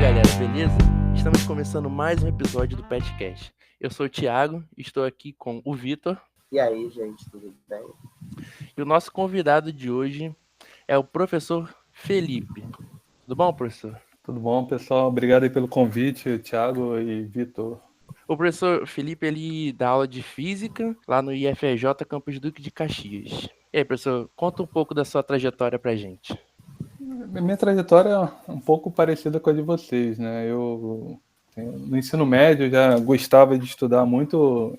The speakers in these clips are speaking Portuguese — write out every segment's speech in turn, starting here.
galera, beleza? Estamos começando mais um episódio do Petcast. Eu sou o Thiago, estou aqui com o Vitor. E aí, gente, tudo bem? E o nosso convidado de hoje é o professor Felipe. Tudo bom, professor? Tudo bom, pessoal? Obrigado aí pelo convite, Thiago e Vitor. O professor Felipe, ele dá aula de Física lá no IFRJ Campus Duque de Caxias. E aí, professor, conta um pouco da sua trajetória pra gente. Minha trajetória é um pouco parecida com a de vocês, né? No ensino médio, já gostava de estudar muito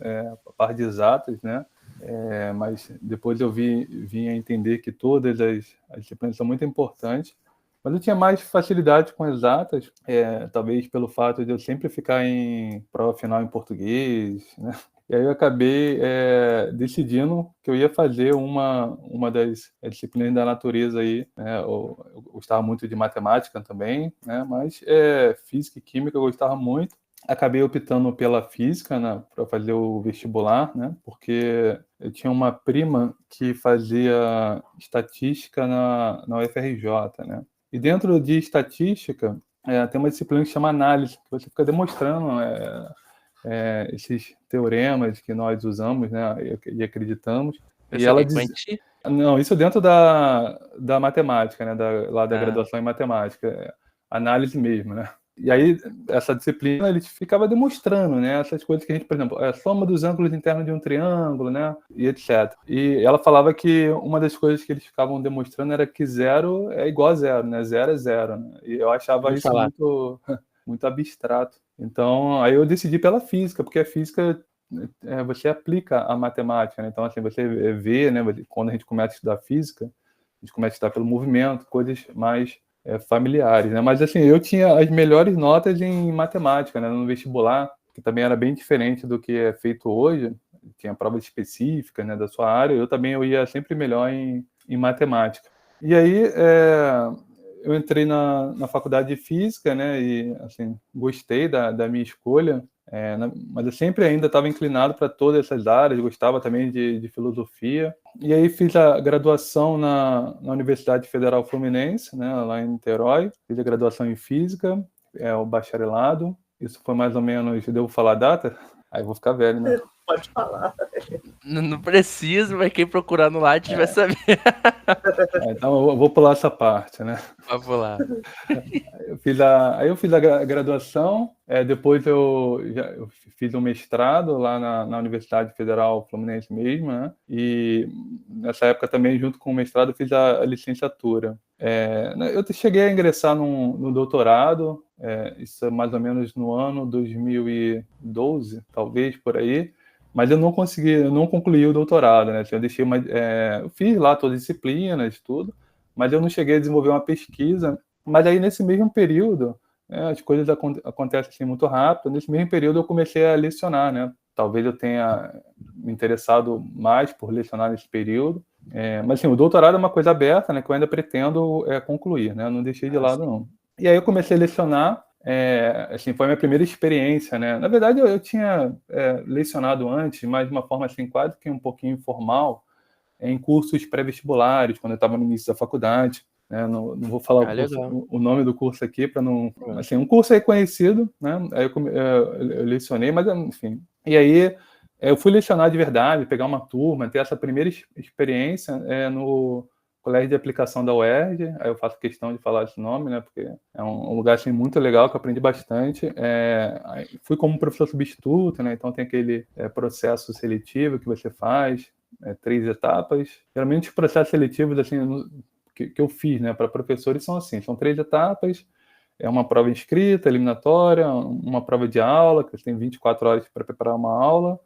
a parte de exatas, né? Mas depois eu vim a entender que todas as disciplinas são muito importantes. Mas eu tinha mais facilidade com exatas, talvez pelo fato de eu sempre ficar em prova final em português, né? E aí eu acabei decidindo que eu ia fazer uma das disciplinas da natureza aí, né? Eu gostava muito de matemática também, né? Mas física e química eu gostava muito. Acabei optando pela física, né, para fazer o vestibular, né? Porque eu tinha uma prima que fazia estatística na UFRJ, né? E dentro de estatística, tem uma disciplina que chama análise, que você fica demonstrando esses teoremas que nós usamos, né, e acreditamos. E ela diz... Não, isso dentro da matemática, né, lá da graduação em matemática, análise mesmo, né. E aí, essa disciplina, ele ficava demonstrando, né, essas coisas que a gente, por exemplo, a soma dos ângulos internos de um triângulo, né, e etc. E ela falava que uma das coisas que eles ficavam demonstrando era que zero é igual a zero, né, zero é zero, né? E eu achava isso muito abstrato. Então, aí eu decidi pela física, porque a física você aplica a matemática, né? Então, assim, você vê, né, quando a gente começa a estudar física, a gente começa a estudar pelo movimento, coisas mais familiares, né? Mas, assim, eu tinha as melhores notas em matemática, né, no vestibular, que também era bem diferente do que é feito hoje, tinha provas específicas, né, da sua área, eu ia sempre melhor em matemática. E aí, eu entrei na faculdade de física, né, e assim, gostei da minha escolha, mas eu sempre ainda estava inclinado para todas essas áreas, gostava também de filosofia. E aí fiz a graduação na Universidade Federal Fluminense, né, lá em Niterói, fiz a graduação em física, o bacharelado. Isso foi mais ou menos, devo falar a data? Aí eu vou ficar velho, né? Pode falar. Não precisa, mas quem procurar no Lattes vai saber. Então eu vou pular essa parte, né? Vai pular. Aí eu fiz a graduação, depois eu fiz um mestrado lá na Universidade Federal Fluminense mesmo, né? E nessa época também, junto com o mestrado, eu fiz a licenciatura. Eu cheguei a ingressar no doutorado, isso é mais ou menos no ano 2012, talvez, por aí, mas eu não concluí o doutorado, né? Assim, eu fiz lá todas as disciplinas, tudo, mas eu não cheguei a desenvolver uma pesquisa. Mas aí, nesse mesmo período, as coisas acontecem assim, muito rápido. Nesse mesmo período, eu comecei a lecionar, né? Talvez eu tenha me interessado mais por lecionar nesse período. Mas, assim, o doutorado é uma coisa aberta, né? Que eu ainda pretendo concluir, né? Eu não deixei de lado, não. E aí eu comecei a lecionar. Assim, foi a minha primeira experiência, né? Na verdade, eu tinha lecionado antes, mas de uma forma assim, quase que um pouquinho informal, em cursos pré-vestibulares, quando eu estava no início da faculdade. Não vou falar o nome do curso aqui para não... Assim, um curso reconhecido, né? Aí eu lecionei, mas enfim. E aí eu fui lecionar de verdade, pegar uma turma, ter essa primeira experiência no Colégio de Aplicação da UERJ. Aí eu faço questão de falar esse nome, né? Porque é um lugar assim, muito legal, que eu aprendi bastante. Fui como professor substituto, né? Então tem aquele processo seletivo que você faz, 3 etapas. Geralmente os processos seletivos, assim, que eu fiz, né, para professores são assim, são 3 etapas, uma prova escrita, eliminatória, uma prova de aula, que você tem 24 horas para preparar uma aula,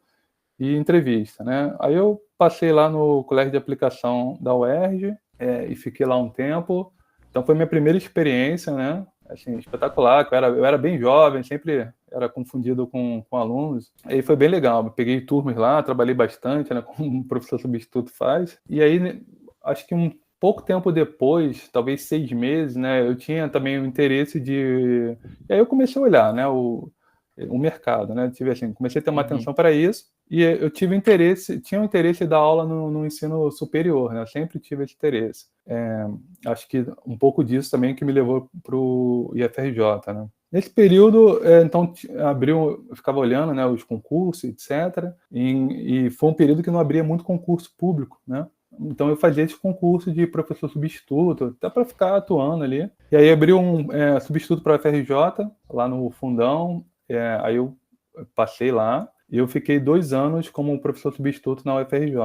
e entrevista, né. Aí eu passei lá no Colégio de Aplicação da UERJ, e fiquei lá um tempo, então foi minha primeira experiência, né, assim, espetacular, que eu era bem jovem, sempre era confundido com alunos, aí foi bem legal, eu peguei turmas lá, trabalhei bastante, né, como um professor substituto faz, e aí, acho que pouco tempo depois, talvez 6 meses, né, eu tinha também o interesse de... E aí eu comecei a olhar, né, o mercado, né, comecei a ter uma atenção para isso, e eu tinha o interesse de dar aula no ensino superior, né, eu sempre tive esse interesse. Acho que um pouco disso também que me levou para o IFRJ, né. Nesse período, então, abriu, eu ficava olhando, né, os concursos, etc. E foi um período que não abria muito concurso público, né? Então eu fazia esse concurso de professor substituto, até para ficar atuando ali. E aí abriu um substituto para a UFRJ, lá no Fundão. Aí eu passei lá e eu fiquei 2 anos como professor substituto na UFRJ.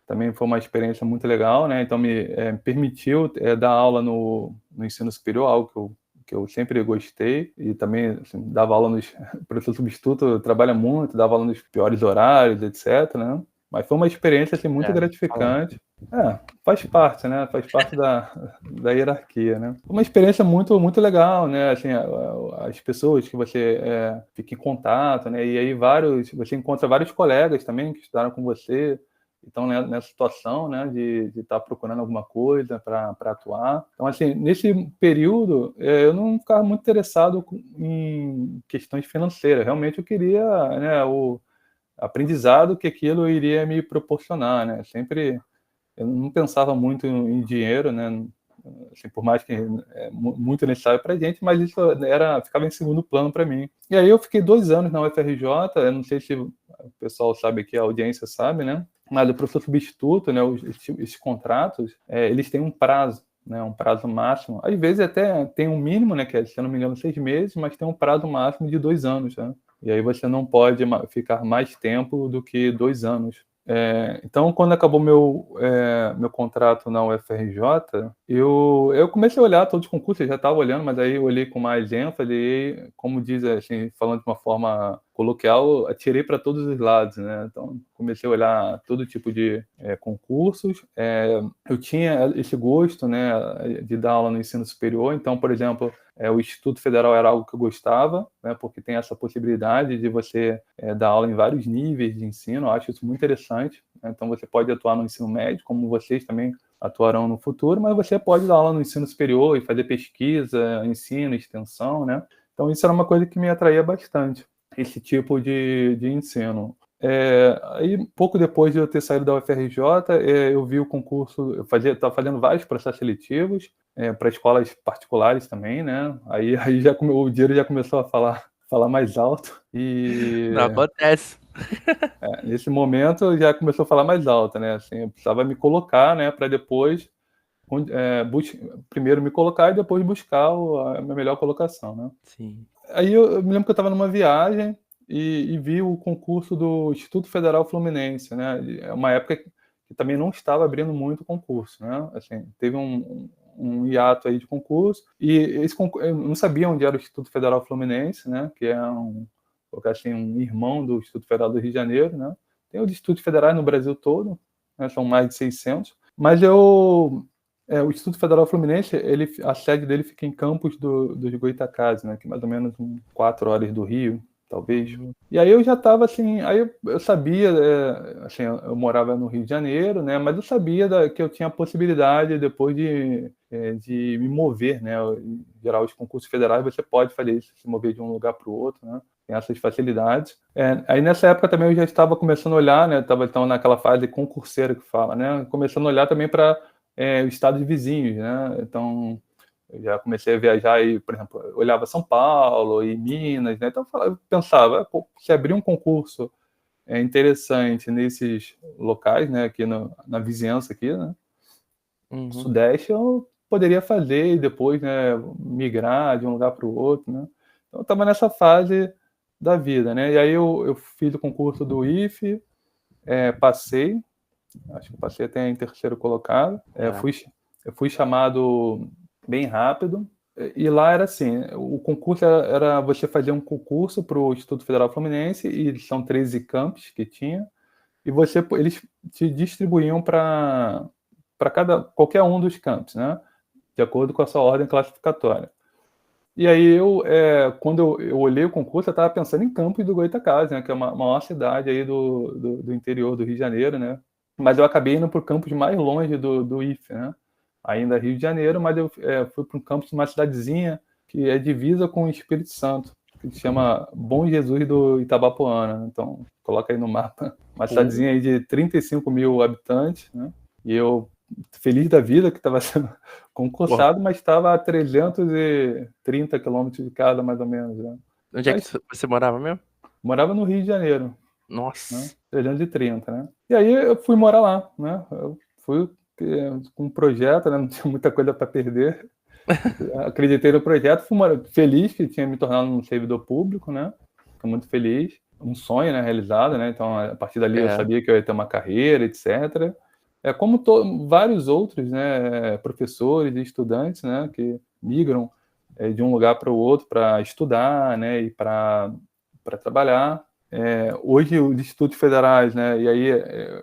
Também foi uma experiência muito legal, né? Então me permitiu dar aula no ensino superior, algo que eu sempre gostei, e também assim, dava aula nos... O professor substituto trabalha muito, dava aula nos piores horários, etc, né? Mas foi uma experiência assim, muito gratificante. Faz parte, né? Faz parte da hierarquia, né? Uma experiência muito, muito legal, né? Assim, as pessoas que você fica em contato, né? E aí você encontra vários colegas também que estudaram com você, então nessa situação, né, de estar procurando alguma coisa para atuar. Então, assim, nesse período, eu não ficava muito interessado em questões financeiras. Realmente eu queria, né, o aprendizado que aquilo iria me proporcionar, né? Sempre eu não pensava muito em dinheiro, né? Assim, por mais que muito necessário para a gente, mas isso ficava em segundo plano para mim. E aí eu fiquei 2 anos na UFRJ, eu não sei se o pessoal sabe aqui, a audiência sabe, né? Mas o professor substituto, né, esses contratos, eles têm um prazo, né, um prazo máximo. Às vezes até tem um mínimo, né, que é, se eu não me engano, 6 meses, mas tem um prazo máximo de 2 anos, né? E aí você não pode ficar mais tempo do que 2 anos. Então, quando acabou meu contrato na UFRJ, eu comecei a olhar todos os concursos, eu já estava olhando, mas aí eu olhei com mais ênfase e, como diz, assim, falando de uma forma coloquial, atirei para todos os lados, né? Então, comecei a olhar todo tipo de concursos. Eu tinha esse gosto, né, de dar aula no ensino superior. Então, por exemplo, o Instituto Federal era algo que eu gostava, né, porque tem essa possibilidade de você dar aula em vários níveis de ensino. Eu acho isso muito interessante, né? Então, você pode atuar no ensino médio, como vocês também atuarão no futuro, mas você pode dar aula no ensino superior e fazer pesquisa, ensino, extensão, né? Então, isso era uma coisa que me atraía bastante, esse tipo de ensino. Aí, pouco depois de eu ter saído da UFRJ, eu vi o concurso, eu estava fazendo vários processos seletivos para escolas particulares também, né? Aí o dinheiro já começou a falar mais alto. Não acontece. Nesse momento já começou a falar mais alto, né? Assim, eu precisava me colocar, né? Para depois primeiro me colocar e depois buscar a minha melhor colocação, né? Sim. Aí eu me lembro que eu estava numa viagem e vi o concurso do Instituto Federal Fluminense, né? É uma época que também não estava abrindo muito concurso, né? Assim, teve um hiato aí de concurso e eu não sabia onde era o Instituto Federal Fluminense, né? Que é assim, um irmão do Instituto Federal do Rio de Janeiro, né? Tem os institutos federais no Brasil todo, né? São mais de 600, mas o Instituto Federal Fluminense, a sede dele fica em Campos dos Goytacazes, né, que é mais ou menos 4 horas do Rio, talvez. E aí eu já estava assim, aí eu sabia, assim, eu morava no Rio de Janeiro, né, mas eu sabia que eu tinha a possibilidade depois de me mover, né, em geral os concursos federais você pode fazer isso, se mover de um lugar para o outro, né, tem essas facilidades. Aí nessa época também eu já estava começando a olhar, né, estava então naquela fase concurseira que fala, né, começando a olhar também para estados vizinhos, né? Então, eu já comecei a viajar e, por exemplo, eu olhava São Paulo e Minas, né? Então, eu pensava, se abrir um concurso interessante nesses locais, né? Aqui na vizinhança aqui, né? Uhum. Sudeste, eu poderia fazer e depois, né? Migrar de um lugar para o outro, né? Então, eu estava nessa fase da vida, né? E aí eu fiz o concurso do IFE, passei, acho que eu passei até em terceiro colocado. Eu fui chamado bem rápido. E lá era assim, o concurso era você fazer um concurso para o Instituto Federal Fluminense, e são 13 campos que tinha, e eles te distribuíam para qualquer um dos campos, né? De acordo com a sua ordem classificatória. E aí quando eu olhei o concurso, eu estava pensando em Campos do Goytacazes, né? Que é uma maior cidade aí do interior do Rio de Janeiro, né? Mas eu acabei indo para o campus mais longe do IFE, né? Ainda Rio de Janeiro, mas eu fui para um campus de uma cidadezinha que é divisa com o Espírito Santo, que se chama Bom Jesus do Itabapoana. Então, coloca aí no mapa. Uma cidadezinha aí de 35 mil habitantes, né? E eu feliz da vida que estava sendo concursado, mas estava a 330 quilômetros de casa, mais ou menos, né? Onde é que você morava mesmo? Morava no Rio de Janeiro, né? Nossa. 330, né? E aí eu fui morar lá, né? Eu fui com um projeto, né? Não tinha muita coisa para perder. Acreditei no projeto, fui feliz que tinha me tornado um servidor público, né? Fico muito feliz. Um sonho, né, realizado, né? Então, a partir dali eu sabia que eu ia ter uma carreira, etc. Como vários outros, né, professores e estudantes, né, que migram de um lugar para o outro para estudar, né, e para trabalhar. Hoje os institutos federais, né, e aí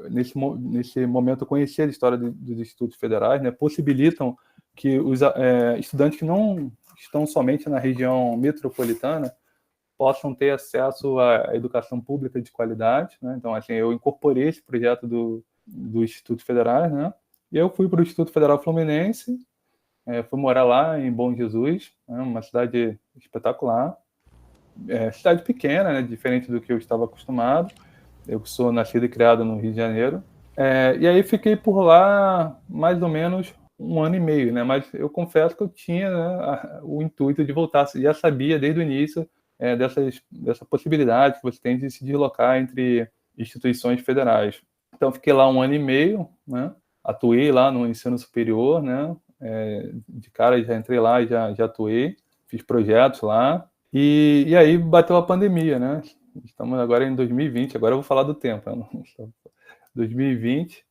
nesse momento eu conheci a história dos institutos federais, né, possibilitam que os estudantes que não estão somente na região metropolitana possam ter acesso à educação pública de qualidade, né? Então, assim, eu incorporei esse projeto do Instituto Federal, né? E eu fui para o Instituto Federal Fluminense, fui morar lá em Bom Jesus, né? Uma cidade espetacular, cidade pequena, né? Diferente do que eu estava acostumado. Eu sou nascido e criado no Rio de Janeiro. E aí fiquei por lá mais ou menos 1 ano e meio, né? Mas eu confesso que eu tinha, né, o intuito de voltar. Já sabia desde o início dessa possibilidade que você tem de se deslocar entre instituições federais. Então, fiquei lá 1 ano e meio, né? Atuei lá no ensino superior, né? De cara já entrei lá e já atuei, fiz projetos lá. E aí bateu a pandemia, né? Estamos agora em 2020, agora eu vou falar do tempo. 2020.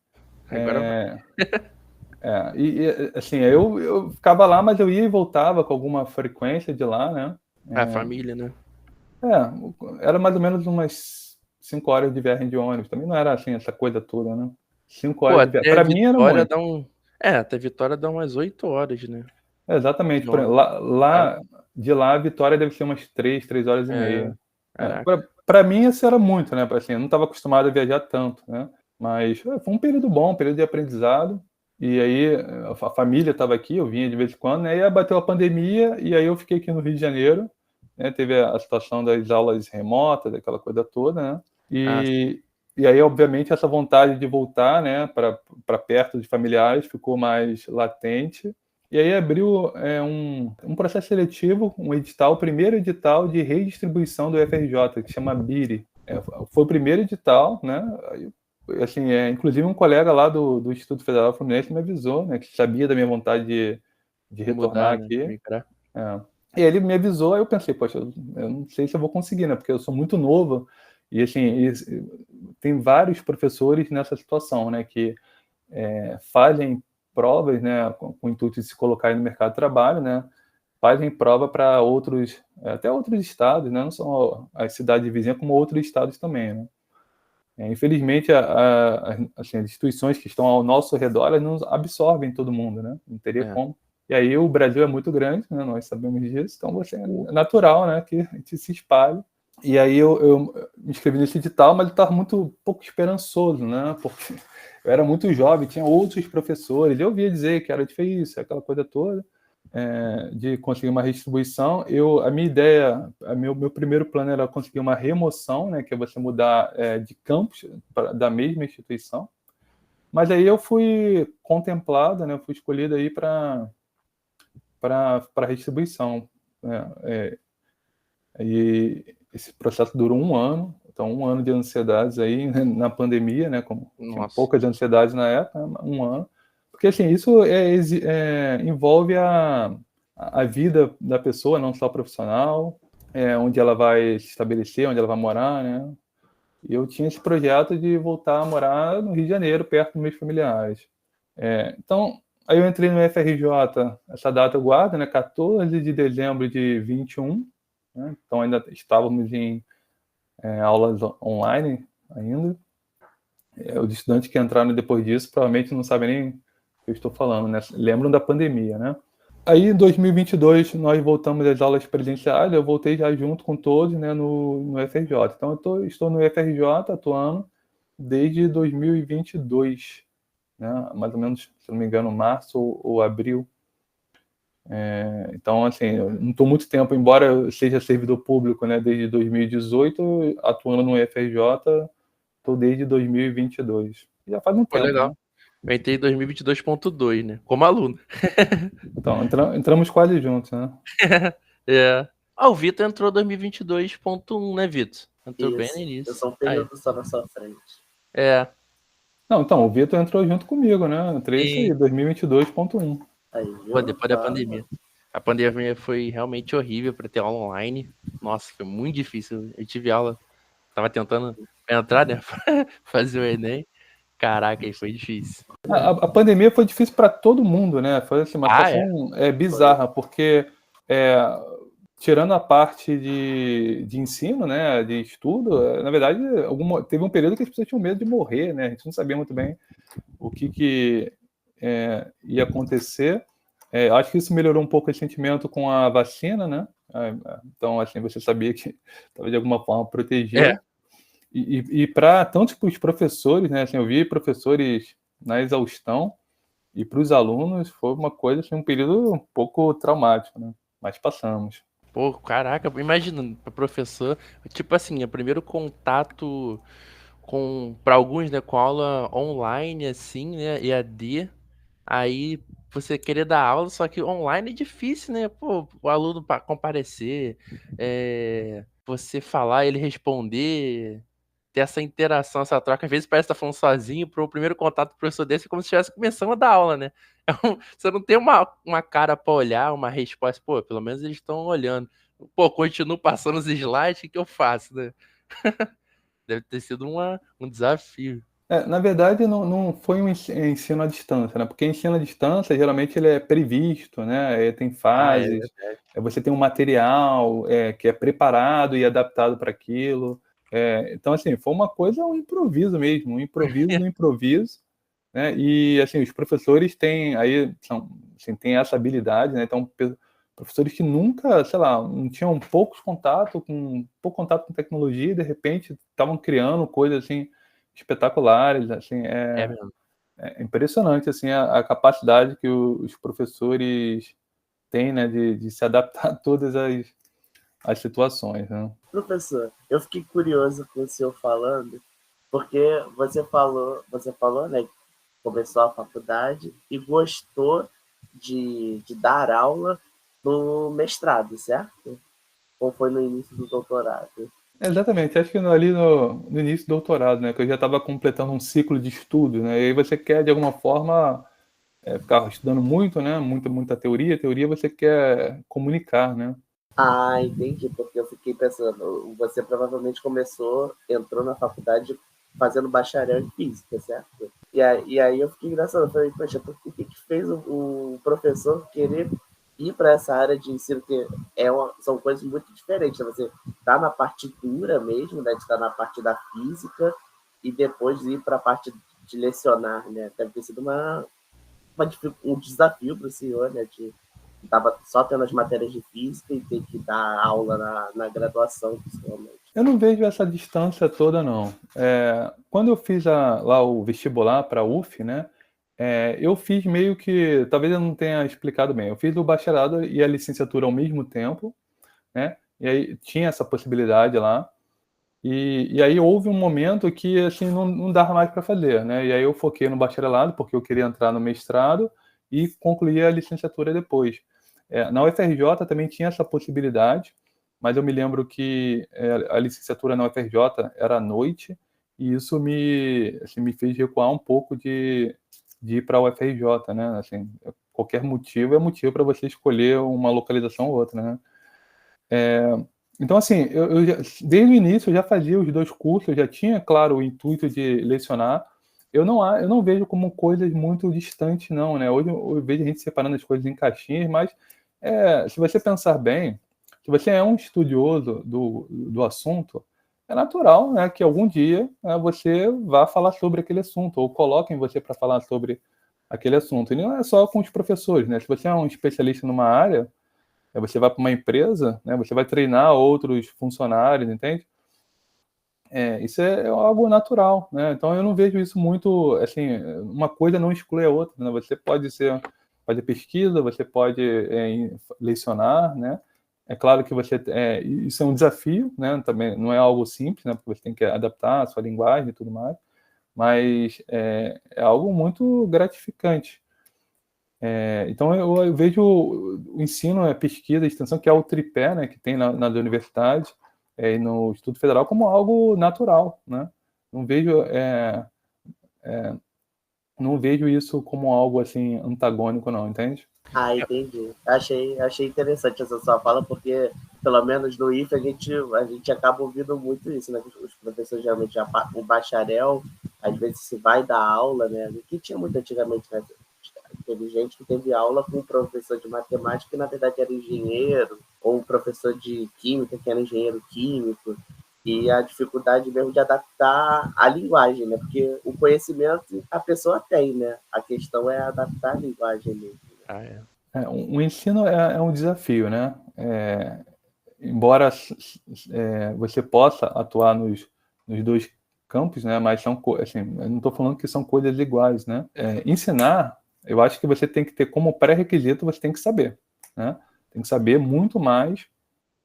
Agora Assim, eu ficava lá, mas eu ia e voltava com alguma frequência de lá, né? a família, né? Era mais ou menos umas 5 horas de viagem de ônibus. Também não era assim, essa coisa toda, né? 5 horas de viagem. Para mim era muito. Até Vitória dá umas 8 horas, né? Exatamente. De lá a Vitória deve ser umas 3 horas e meia. Para mim isso era muito, né? Assim, eu não estava acostumado a viajar tanto, né? Mas foi um período bom, um período de aprendizado. E aí a família estava aqui, eu vinha de vez em quando, né? E aí bateu a pandemia e aí eu fiquei aqui no Rio de Janeiro, né? Teve a situação das aulas remotas, aquela coisa toda, né? E aí, obviamente, essa vontade de voltar, né, para perto de familiares ficou mais latente. E aí abriu um processo seletivo, um edital, o primeiro edital de redistribuição do UFRJ, que chama BIRI. Foi o primeiro edital, né? Assim, inclusive um colega lá do Instituto Federal Fluminense me avisou, né, que sabia da minha vontade de retornar mudar, aqui. Né? E ele me avisou, aí eu pensei, poxa, eu não sei se eu vou conseguir, né? Porque eu sou muito novo. E assim, tem vários professores nessa situação, né? Que fazem provas, né? Com o intuito de se colocar no mercado de trabalho, né? Fazem prova para outros, até outros estados, né? Não só as cidades vizinhas, como outros estados também, né? Infelizmente, assim, as instituições que estão ao nosso redor, elas não absorvem todo mundo, né? Não teria como. E aí o Brasil é muito grande, né? Nós sabemos disso, então é natural, né? Que a gente se espalhe. E aí eu me inscrevi nesse edital, mas eu estava muito pouco esperançoso, né? Porque eu era muito jovem, tinha outros professores, eu ouvia dizer que era difícil, aquela coisa toda, de conseguir uma redistribuição. A minha ideia, meu primeiro plano era conseguir uma remoção, né? Que é você mudar de campus da mesma instituição. Mas aí eu fui contemplado, né? Eu fui escolhido aí para redistribuição. E esse processo durou 1 ano, então 1 ano de ansiedades aí, né, na pandemia, né? Como tinha poucas ansiedades na época, 1 ano. Porque assim, isso envolve a vida da pessoa, não só profissional, onde ela vai se estabelecer, onde ela vai morar, né? E eu tinha esse projeto de voltar a morar no Rio de Janeiro, perto dos meus familiares. Então, aí eu entrei no FRJ, essa data eu guardo, né? 14 de dezembro de 21, né? Então ainda estávamos em aulas online ainda. Os estudantes que entraram depois disso provavelmente não sabem nem o que eu estou falando, né? Lembram da pandemia, né? Aí em 2022 nós voltamos às aulas presenciais, eu voltei já junto com todos, né, no FRJ. Então eu estou no FRJ atuando desde 2022, né? Mais ou menos, se não me engano, março ou abril. Então, assim, eu não estou muito tempo, embora eu seja servidor público, né, desde 2018, atuando no FRJ, estou desde 2022. Já faz um tempo, legal. né? Eu entrei em 2022.2, né? Como aluno. Então, entramos quase juntos, né? É. O Vitor entrou 2022.1, né, Vitor? Entrou bem no Isso. Eu início. sou um Aí. período só na sua frente. É. Não, então, o Vitor entrou junto comigo, né? Eu entrei isso aí, E 2022.1. Aí, pô, viu? depois da pandemia. A pandemia foi realmente horrível para ter aula online. Nossa, foi muito difícil. Eu tive aula, tava tentando entrar, né? Fazer o Enem. Caraca, aí foi difícil. A pandemia foi difícil para todo mundo, né? Foi assim, uma Ah, é? situação bizarra, porque é, tirando a parte de ensino, né, de estudo, na verdade, teve um período que as pessoas tinham medo de morrer, né? A gente não sabia muito bem o que ia acontecer. Acho que isso melhorou um pouco esse sentimento com a vacina, né? Então, assim, você sabia que estava de alguma forma protegido. É. E para tanto para os professores, né? Assim, eu vi professores na exaustão, e para os alunos foi uma coisa, assim, um período um pouco traumático, né? Mas passamos. Pô, caraca, imagina, pra professor, tipo assim, o primeiro contato para alguns, né, com aula online, assim, né, EAD, aí você querer dar aula, só que online é difícil, né, pô, o aluno para comparecer, você falar, ele responder, ter essa interação, essa troca, às vezes parece estar falando sozinho, para o primeiro contato do professor desse é como se estivesse começando a dar aula, né, você não tem uma cara para olhar, uma resposta, pô, pelo menos eles estão olhando, pô, continuo passando os slides, o que eu faço, né? Deve ter sido um desafio. Na verdade, não foi um ensino à distância, né? Porque ensino à distância, geralmente, ele é previsto, né? Tem Ah, é fases, verdade. você tem um material que é preparado e adaptado para aquilo. Então, assim, foi uma coisa, um improviso mesmo, um improviso no improviso, né? E, assim, os professores têm, assim, têm essa habilidade, né? Então, professores que nunca, sei lá, não tinham pouco contato com tecnologia e, de repente, estavam criando coisas, assim, espetaculares, assim, É mesmo. é impressionante, assim, a capacidade que os professores têm, né, de se adaptar a todas as situações, né? Professor, eu fiquei curioso com o senhor falando, porque você falou, né, que começou a faculdade e gostou de dar aula no mestrado, certo? Ou foi no início do doutorado? Exatamente, acho que ali no início do doutorado, né, que eu já estava completando um ciclo de estudo, né, e aí você quer, de alguma forma, ficar estudando muito, né, muita teoria você quer comunicar, né. Ah, entendi, porque eu fiquei pensando, você provavelmente entrou na faculdade fazendo bacharel em física, certo? E aí eu fiquei engraçado, eu falei, poxa, o que fez o professor querer ir para essa área de ensino, que são coisas muito diferentes, né? Você tá na parte dura mesmo, né, de estar na parte da física, e depois ir para a parte de lecionar, né? Deve ter sido um desafio para o senhor, né, de estava só tendo as matérias de física e ter que dar aula na graduação, principalmente. Eu não vejo essa distância toda, não. Quando eu fiz lá o vestibular para a UF, né, eu fiz meio que, talvez eu não tenha explicado bem, eu fiz o bacharelado e a licenciatura ao mesmo tempo, né, e aí tinha essa possibilidade lá, e aí houve um momento que, assim, não dava mais para fazer, né, e aí eu foquei no bacharelado, porque eu queria entrar no mestrado e concluir a licenciatura depois. Na UFRJ também tinha essa possibilidade, mas eu me lembro que a licenciatura na UFRJ era à noite, e isso me fez recuar um pouco de ir para a UFRJ, né? Assim, qualquer motivo é motivo para você escolher uma localização ou outra, né? Então, assim, desde o início eu já fazia os dois cursos, eu já tinha, claro, o intuito de lecionar. Eu não vejo como coisas muito distantes, não, né? Hoje eu vejo a gente separando as coisas em caixinhas, mas se você pensar bem, se você é um estudioso do assunto, é natural, né, que algum dia, né, você vá falar sobre aquele assunto, ou coloquem você para falar sobre aquele assunto. E não é só com os professores, né? Se você é um especialista numa área, você vai para uma empresa, né, você vai treinar outros funcionários, entende? Isso é algo natural, né? Então eu não vejo isso muito, assim, uma coisa não exclui a outra, né? Você pode fazer pesquisa, você pode lecionar, né? É claro que isso é um desafio, né? Também não é algo simples, né? Porque você tem que adaptar a sua linguagem e tudo mais. mas é algo muito gratificante. Então, eu vejo o ensino, a pesquisa, a extensão, que é o tripé, né, que tem na universidade e no Instituto Federal, como algo natural, né? Não vejo, não vejo isso como algo assim antagônico, não, entende? Ah, entendi. Achei interessante essa sua fala, porque, pelo menos no IF, a gente acaba ouvindo muito isso, né? Os professores geralmente, o bacharel, às vezes se vai dar aula, né? O que tinha muito antigamente, né? Teve gente que teve aula com um professor de matemática que, na verdade, era engenheiro, ou um professor de química que era engenheiro químico, e a dificuldade mesmo de adaptar a linguagem, né? Porque o conhecimento a pessoa tem, né? A questão é adaptar a linguagem mesmo. Ah, é. O ensino é um desafio, né? Embora você possa atuar nos dois campos, né? Mas assim, eu não estou falando que são coisas iguais, né? Ensinar, eu acho que você tem que ter como pré-requisito, você tem que saber, né? Tem que saber muito mais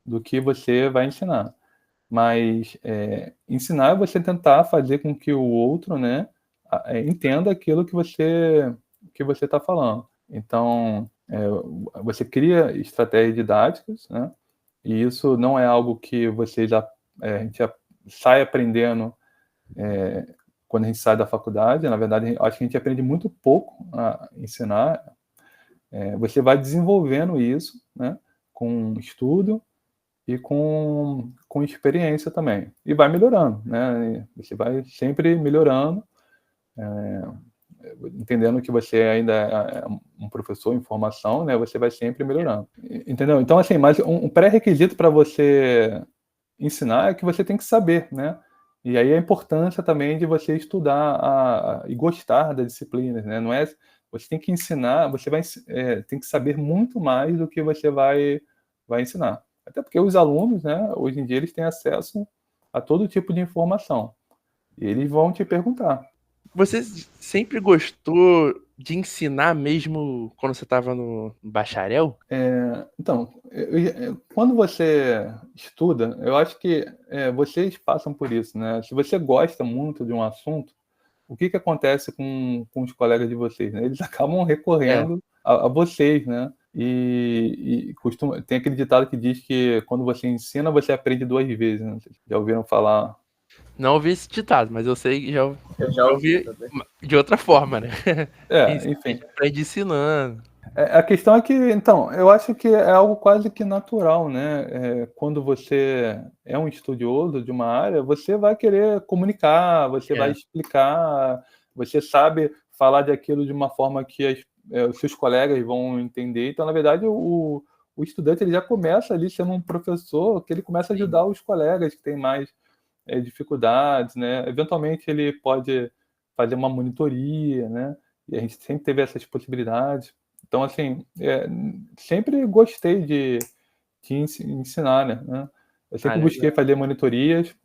do que você vai ensinar. Mas ensinar é você tentar fazer com que o outro, né, entenda aquilo que você está falando. Então, você cria estratégias didáticas, né? E isso não é algo que a gente já sai aprendendo quando a gente sai da faculdade. Na verdade, acho que a gente aprende muito pouco a ensinar. Você vai desenvolvendo isso, né, com estudo e com experiência também. E vai melhorando, né? Você vai sempre melhorando, entendendo que você ainda é um professor em formação, né? Você vai sempre melhorando. Entendeu? Então, assim, mas um pré-requisito para você ensinar é que você tem que saber, né? E aí a importância também de você estudar e gostar das disciplinas, né? Não é, você tem que ensinar, você tem que saber muito mais do que você vai ensinar. Até porque os alunos, né, hoje em dia, eles têm acesso a todo tipo de informação. E eles vão te perguntar. Você sempre gostou de ensinar mesmo quando você estava no bacharel? Então, quando você estuda, eu acho que vocês passam por isso, né? Se você gosta muito de um assunto, o que acontece com os colegas de vocês, né? Eles acabam É. recorrendo a vocês, né? E tem aquele ditado que diz que quando você ensina, você aprende 2 vezes, né? Vocês já ouviram falar? Não ouvi esse ditado, mas eu sei que já Eu já ouvi ouvi também. de outra forma, né? Quem ensina, a Enfim. gente aprende ensinando. A questão é que, então, eu acho que é algo quase que natural, né? Quando você é um estudioso de uma área, você vai querer comunicar, você vai É. explicar, você sabe falar daquilo de uma forma que os seus colegas vão entender. Então, na verdade, o estudante ele já começa ali sendo um professor, que ele começa a ajudar os colegas que têm mais dificuldades, né? Eventualmente, ele pode fazer uma monitoria, né? E a gente sempre teve essas possibilidades. Então, assim, sempre gostei de ensinar, né? Eu sempre Legal. busquei fazer monitorias.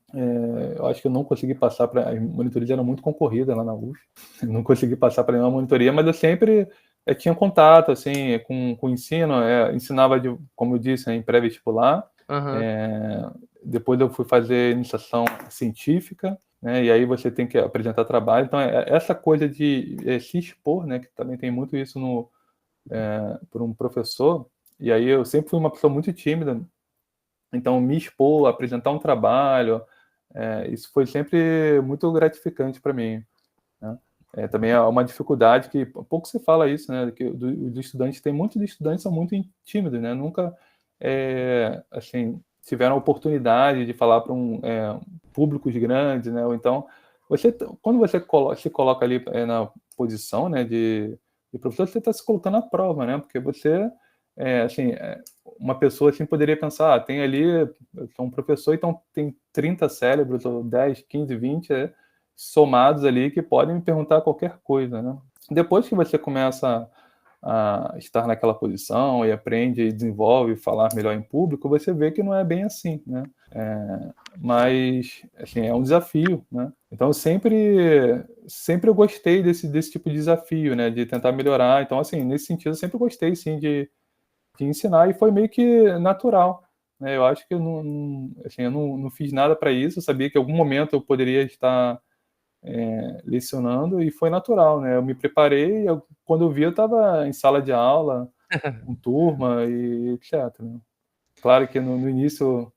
Eu acho que eu não consegui passar para... As monitorias eram muito concorridas lá na UF. Não consegui passar para nenhuma monitoria, mas eu sempre tinha contato, assim, com o ensino. Ensinava, como eu disse, em pré-vestibular. Uhum. Depois eu fui fazer iniciação científica, né? E aí você tem que apresentar trabalho. Então, essa coisa de se expor, né? Que também tem muito isso por um professor, e aí eu sempre fui uma pessoa muito tímida, então me expor, apresentar um trabalho, isso foi sempre muito gratificante para mim, né? Também é uma dificuldade que pouco se fala isso, né? Que os estudantes, muitos estudantes são muito tímidos, né? Nunca, assim, tiveram a oportunidade de falar para públicos grandes, né? Ou então, quando você se coloca ali na posição, né, de professor, você está se colocando à prova, né? Porque você, assim, uma pessoa assim poderia pensar, tem ali, eu sou um professor, então tem 30 cérebros, ou 10, 15, 20, somados ali que podem me perguntar qualquer coisa, né? Depois que você começa a estar naquela posição e aprende e desenvolve falar melhor em público, você vê que não é bem assim, né? Mas, assim, é um desafio, né? Então, sempre eu gostei desse tipo de desafio, né? De tentar melhorar. Então, assim, nesse sentido, eu sempre gostei, sim, de ensinar e foi meio que natural, né? Eu acho que eu não fiz nada para isso. Eu sabia que em algum momento eu poderia estar lecionando, e foi natural, né? Eu me preparei, quando eu vi, eu estava em sala de aula, com turma e etc, né? Claro que no início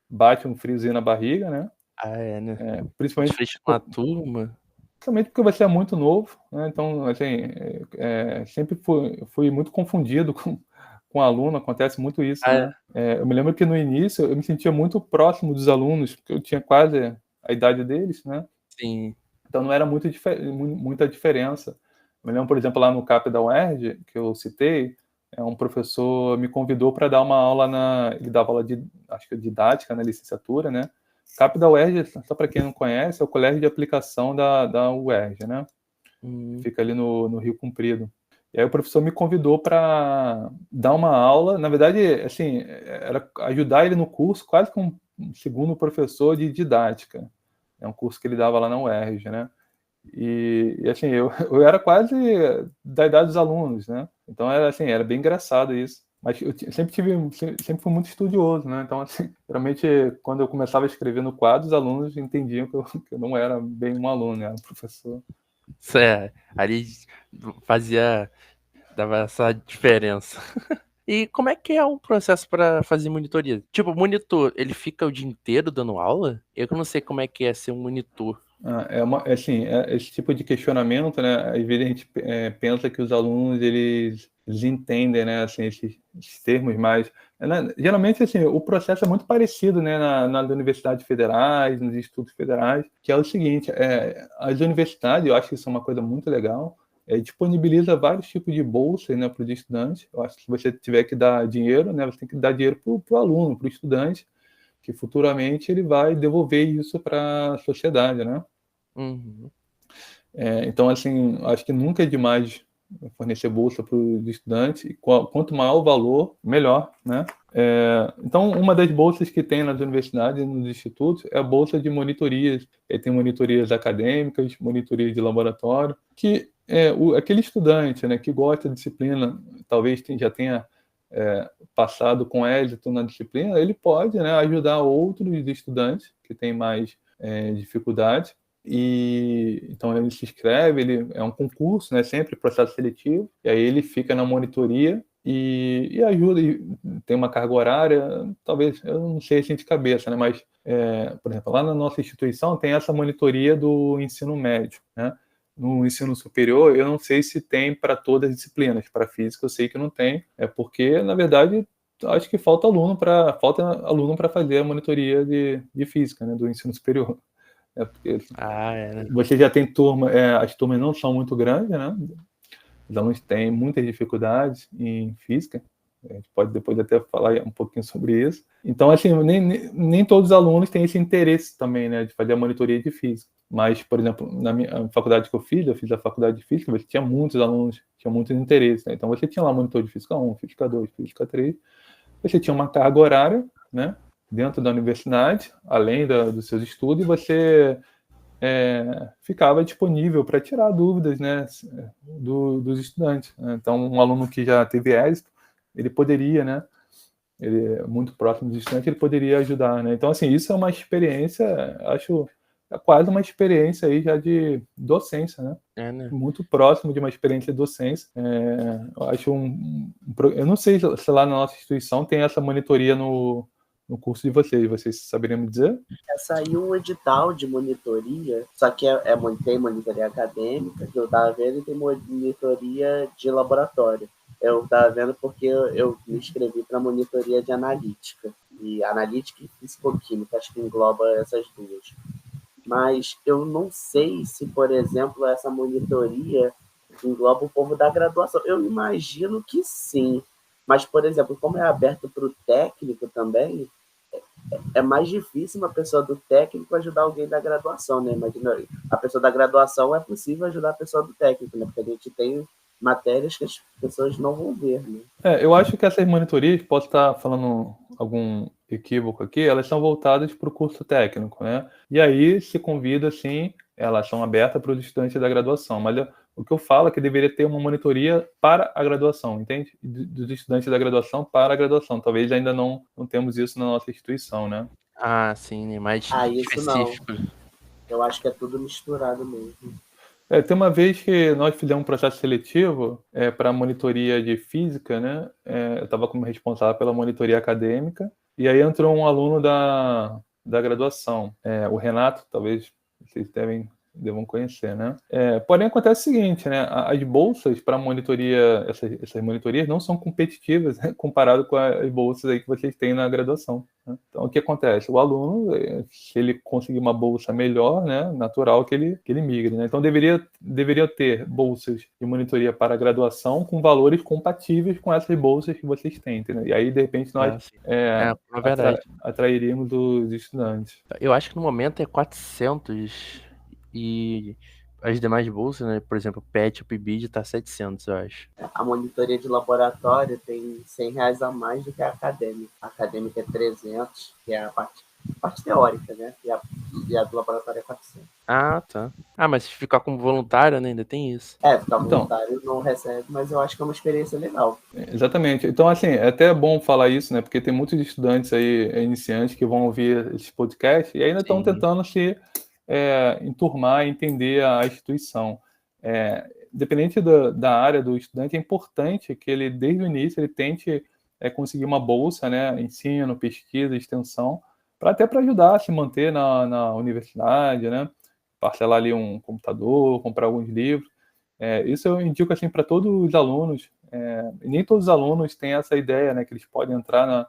bate um friozinho na barriga, né? Ah, né? De Principalmente frente com a turma. porque você é muito novo, né? Então, assim, sempre fui muito confundido com aluno, acontece muito isso, Ah, né? Eu me lembro que no início eu me sentia muito próximo dos alunos, porque eu tinha quase a idade deles, né? sim. Então não era muita diferença. Eu me lembro, por exemplo, lá no CAP da UERJ, que eu citei, um professor me convidou para dar uma aula ele dava aula de, acho que didática na licenciatura, né? CAP da UERJ, só para quem não conhece, é o Colégio de Aplicação da UERJ, né? Fica ali no Rio Comprido. E aí o professor me convidou para dar uma aula, na verdade, assim, era ajudar ele no curso, quase como um segundo professor de didática. É um curso que ele dava lá na UERJ, né? E assim, eu era quase da idade dos alunos, né? Então era assim, era bem engraçado isso. Mas eu sempre fui muito estudioso, né? Então, assim, geralmente quando eu começava a escrever no quadro, os alunos entendiam que eu não era bem um aluno, né? Era um professor. Isso ali dava essa diferença. E como é que é o processo para fazer monitoria? Tipo, o monitor, ele fica o dia inteiro dando aula? Eu que não sei como é que é ser um monitor. Assim, esse tipo de questionamento, né? Às vezes a gente pensa que os alunos eles entendem, né? Assim, esses termos mais. Geralmente, assim, o processo é muito parecido, né? Nas universidades federais, nos institutos federais, que é o seguinte: as universidades, eu acho que isso é uma coisa muito legal. Disponibiliza vários tipos de bolsas, né, para os estudantes. Eu acho que se você tiver que dar dinheiro, né, você tem que dar dinheiro para o aluno, para o estudante, que futuramente ele vai devolver isso para a sociedade, né? Uhum. Então, assim, acho que nunca é demais fornecer bolsa para os estudantes, e quanto maior o valor, melhor, né? Então, uma das bolsas que tem nas universidades e nos institutos é a bolsa de monitorias. Tem monitorias acadêmicas, monitorias de laboratório, que aquele estudante, né, que gosta da disciplina, talvez já tenha passado com êxito na disciplina, ele pode, né, ajudar outros estudantes que têm mais dificuldade. E então ele se inscreve, ele é um concurso, né, sempre processo seletivo, e aí ele fica na monitoria e ajuda, e tem uma carga horária, talvez, eu não sei assim de cabeça, né, mas, por exemplo, lá na nossa instituição tem essa monitoria do ensino médio, né? No ensino superior, eu não sei se tem para todas as disciplinas, para física eu sei que não tem, porque, na verdade, acho que falta aluno para fazer a monitoria de física, né, do ensino superior. Porque Né? você já tem turma, as turmas não são muito grandes, né? Os alunos têm muitas dificuldades em física. A gente pode depois até falar um pouquinho sobre isso. Então, assim, nem todos os alunos têm esse interesse também, né, de fazer a monitoria de física. Mas, por exemplo, na minha faculdade que eu fiz a faculdade de física, você tinha muitos alunos, tinha muitos interesses, né? Então, você tinha lá monitor de física 1, física 2, física 3. Você tinha uma carga horária, né, dentro da universidade, além dos seus estudos, e você ficava disponível para tirar dúvidas, né, dos estudantes. Então, um aluno que já teve êxito, ele poderia, né, ele é muito próximo dos estudantes, ele poderia ajudar, né. Então, assim, isso é uma experiência, acho, quase uma experiência aí já de docência, né. Né? Muito próximo de uma experiência de docência. Eu acho eu não sei se lá na nossa instituição tem essa monitoria no curso de vocês saberiam me dizer? Saiu um edital de monitoria, só que tem monitoria acadêmica, que eu estava vendo, e tem monitoria de laboratório. Eu estava vendo porque eu me inscrevi para monitoria de analítica. E analítica e fisicoquímica, acho que engloba essas duas. Mas eu não sei se, por exemplo, essa monitoria engloba o povo da graduação. Eu imagino que sim. Mas, por exemplo, como é aberto para o técnico também, é mais difícil uma pessoa do técnico ajudar alguém da graduação, né? Imagina, a pessoa da graduação é possível ajudar a pessoa do técnico, né? Porque a gente tem matérias que as pessoas não vão ver, né? Eu acho que essas monitorias, posso estar falando algum equívoco aqui, elas são voltadas para o curso técnico, né? E aí se convida, assim, elas são abertas para os estudantes da graduação, mas o que eu falo é que deveria ter uma monitoria para a graduação, entende? Dos estudantes da graduação para a graduação. Talvez ainda não temos isso na nossa instituição, né? Sim, né? Mais Isso não. específico. Eu acho que é tudo misturado mesmo. Tem uma vez que nós fizemos um processo seletivo para monitoria de física, né? Eu estava como responsável pela monitoria acadêmica, e aí entrou um aluno da graduação, o Renato, talvez vocês devam conhecer, né? Porém, acontece o seguinte, né? As bolsas para monitoria, essas monitorias não são competitivas, né, comparado com as bolsas aí que vocês têm na graduação, né? Então, o que acontece? O aluno, se ele conseguir uma bolsa melhor, né, natural que ele migre, né? Então, deveria ter bolsas de monitoria para a graduação com valores compatíveis com essas bolsas que vocês têm, entendeu? E aí, de repente, nós Sim. É verdade. atrairíamos os estudantes. Eu acho que no momento é 400 e as demais bolsas, né? Por exemplo, o PET, o PIBID tá 700, eu acho. A monitoria de laboratório tem R$100 a mais do que a acadêmica. A acadêmica é 300, que é a parte teórica, né? E a do laboratório é 400. Ah, tá. Mas se ficar como voluntário, né? Ainda tem isso. Ficar voluntário não recebe, mas eu acho que é uma experiência legal. Exatamente. Então, assim, é até bom falar isso, né? Porque tem muitos estudantes aí, iniciantes, que vão ouvir esse podcast e ainda estão tentando se enturmar, entender a instituição. Independente da área do estudante, é importante que ele, desde o início, ele tente conseguir uma bolsa, né? Ensino, pesquisa, extensão, até para ajudar a se manter na universidade, né? Parcelar ali um computador, comprar alguns livros. Isso eu indico assim para todos os alunos. Nem todos os alunos têm essa ideia, né, que eles podem entrar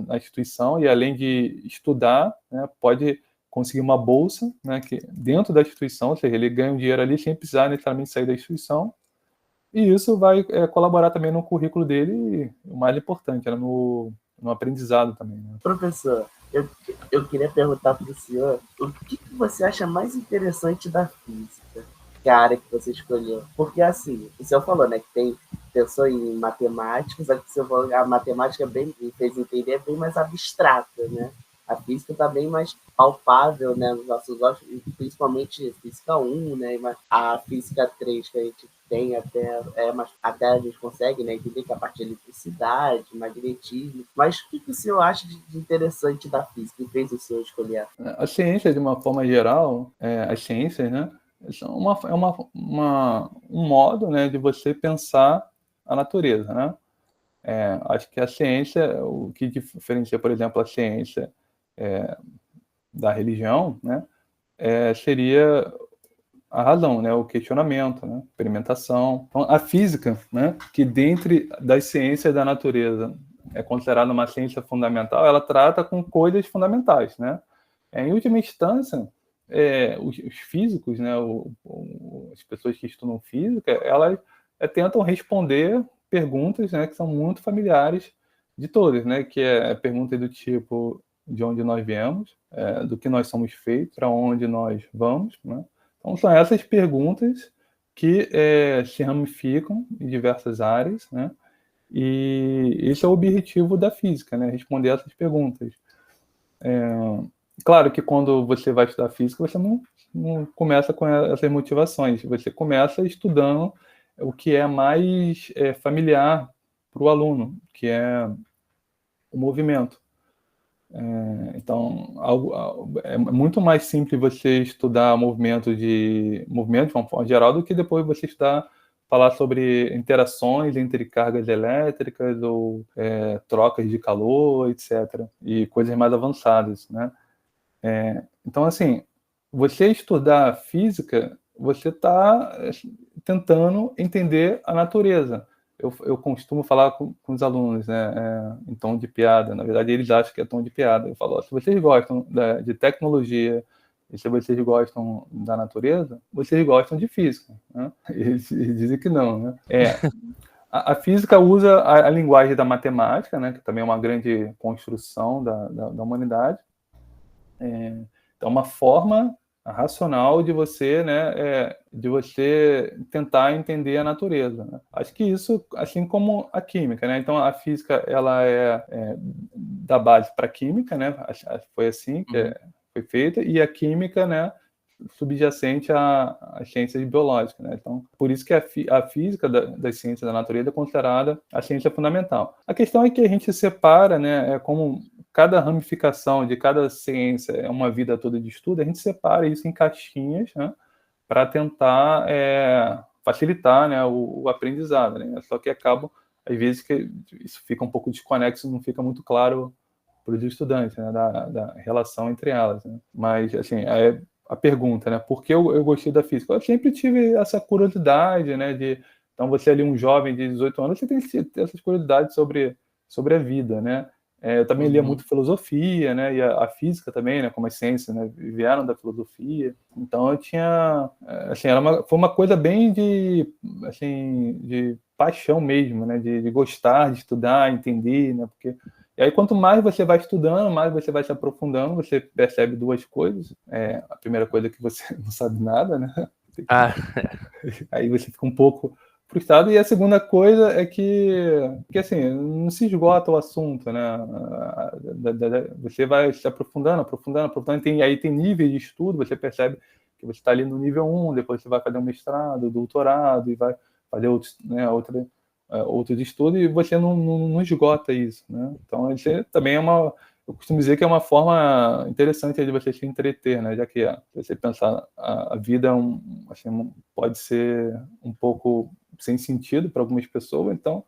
na instituição e, além de estudar, né, pode conseguir uma bolsa, né, que dentro da instituição, ou seja, ele ganha um dinheiro ali sem precisar necessariamente sair da instituição, e isso vai colaborar também no currículo dele e, o mais importante, no aprendizado também, né? Professor, eu queria perguntar para o senhor o que você acha mais interessante da física, que é a área que você escolheu. Porque, assim, o senhor falou, né, que pensou em matemática, só que o senhor falou que a matemática fez entender, é bem mais abstrata, né? A física está bem mais palpável, né, nos nossos olhos, principalmente física 1, né, a física 3 que a gente tem até a gente consegue, né, entender que a parte de eletricidade, magnetismo. Mas o que o senhor acha de interessante da física que fez o senhor escolher? A ciência, de uma forma geral, as ciências, né, são um modo, né, de você pensar a natureza, né? Acho que a ciência, o que diferencia, por exemplo, a ciência da religião, né, seria a razão, né, o questionamento, né, experimentação. Então, a física, né, que dentre das ciências da natureza é considerada uma ciência fundamental, ela trata com coisas fundamentais, né? Em última instância, os físicos, né, as pessoas que estudam física, elas tentam responder perguntas, né, que são muito familiares de todas, né, que é perguntas do tipo: de onde nós viemos, do que nós somos feitos, para onde nós vamos, né? Então, são essas perguntas que se ramificam em diversas áreas, né? E esse é o objetivo da física, né? Responder essas perguntas. Claro que quando você vai estudar física, você não começa com essas motivações, você começa estudando o que é mais familiar para o aluno, que é o movimento. Então, é muito mais simples você estudar movimento de uma forma geral do que depois você falar sobre interações entre cargas elétricas ou trocas de calor, etc. E coisas mais avançadas, né? Então, assim, você estudar física, você está tentando entender a natureza. Eu costumo falar com os alunos, né, em tom de piada. Na verdade, eles acham que é tom de piada. Eu falo: se vocês gostam de tecnologia e se vocês gostam da natureza, vocês gostam de física, né? Eles dizem que não, né? A física usa a linguagem da matemática, né, que também é uma grande construção da humanidade. Então, uma forma racional de você, né, de você tentar entender a natureza, né? Acho que isso, assim como a química, né? Então, a física, ela da base para a química, né? Foi assim que foi feita, e a química, né, subjacente às ciências biológicas, né? Então, por isso que a física das ciências da natureza é considerada a ciência fundamental. A questão é que a gente separa, né, como cada ramificação de cada ciência é uma vida toda de estudo, a gente separa isso em caixinhas, né, para tentar facilitar, né, o aprendizado, né? Só que acaba, às vezes, que isso fica um pouco desconexo, não fica muito claro para os estudantes, né, da relação entre elas, né? Mas, assim, a pergunta, né, por que eu gostei da física? Eu sempre tive essa curiosidade, né, então você ali, um jovem de 18 anos, você tem essas curiosidades sobre a vida, né? Eu também lia muito filosofia, né, e a física também, né, como as ciências, né, vieram da filosofia. Então eu tinha, assim, foi uma coisa bem de paixão mesmo, né, de gostar, de estudar, entender, né, porque e aí, quanto mais você vai estudando, mais você vai se aprofundando, você percebe duas coisas. A primeira coisa é que você não sabe nada, né? Aí você fica um pouco frustrado. E a segunda coisa é que assim, não se esgota o assunto, né? Você vai se aprofundando. Aí tem níveis de estudo, você percebe que você está ali no nível 1, depois você vai fazer um mestrado, doutorado, e vai fazer outros, né, outros estudos, e você não esgota isso, né? Então, isso também eu costumo dizer que é uma forma interessante de você se entreter, né? Já que se você pensar, a vida assim, pode ser um pouco sem sentido para algumas pessoas, então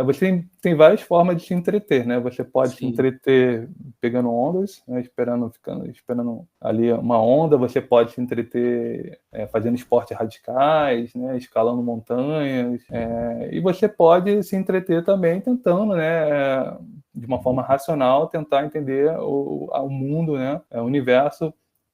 você tem várias formas de se entreter, né? Você pode se entreter pegando ondas, né? esperando ali uma onda. Você pode se entreter fazendo esportes radicais, né? Escalando montanhas. E você pode se entreter também tentando, né? De uma forma racional, tentar entender o mundo, né? O universo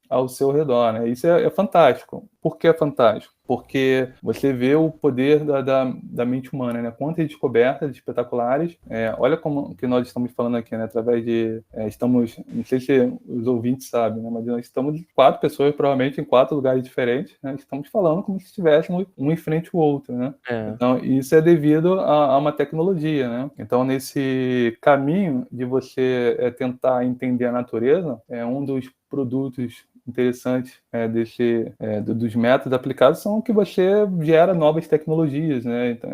ao seu redor, né? Isso é fantástico. Por que é fantástico? Porque você vê o poder da mente humana, né? Quantas descobertas espetaculares. Olha como que nós estamos falando aqui, né? Através de... não sei se os ouvintes sabem, né? Mas nós estamos 4 pessoas, provavelmente, em 4 lugares diferentes, né? Estamos falando como se estivéssemos um em frente ao outro, né? Então, isso é devido a uma tecnologia, né? Então, nesse caminho de você tentar entender a natureza, um dos produtos interessantes dos métodos aplicados são que você gera novas tecnologias, né? Então,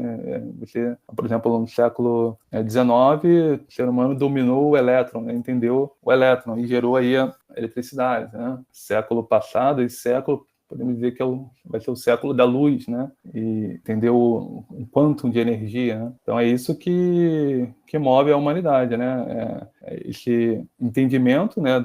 você, por exemplo, no século XIX, o ser humano dominou o elétron, né? Entendeu o elétron e gerou aí a eletricidade, né? Século passado, esse século, podemos dizer que vai ser o século da luz, né? E entendeu um quantum de energia, né? Então é isso que move a humanidade, né? Esse entendimento, né?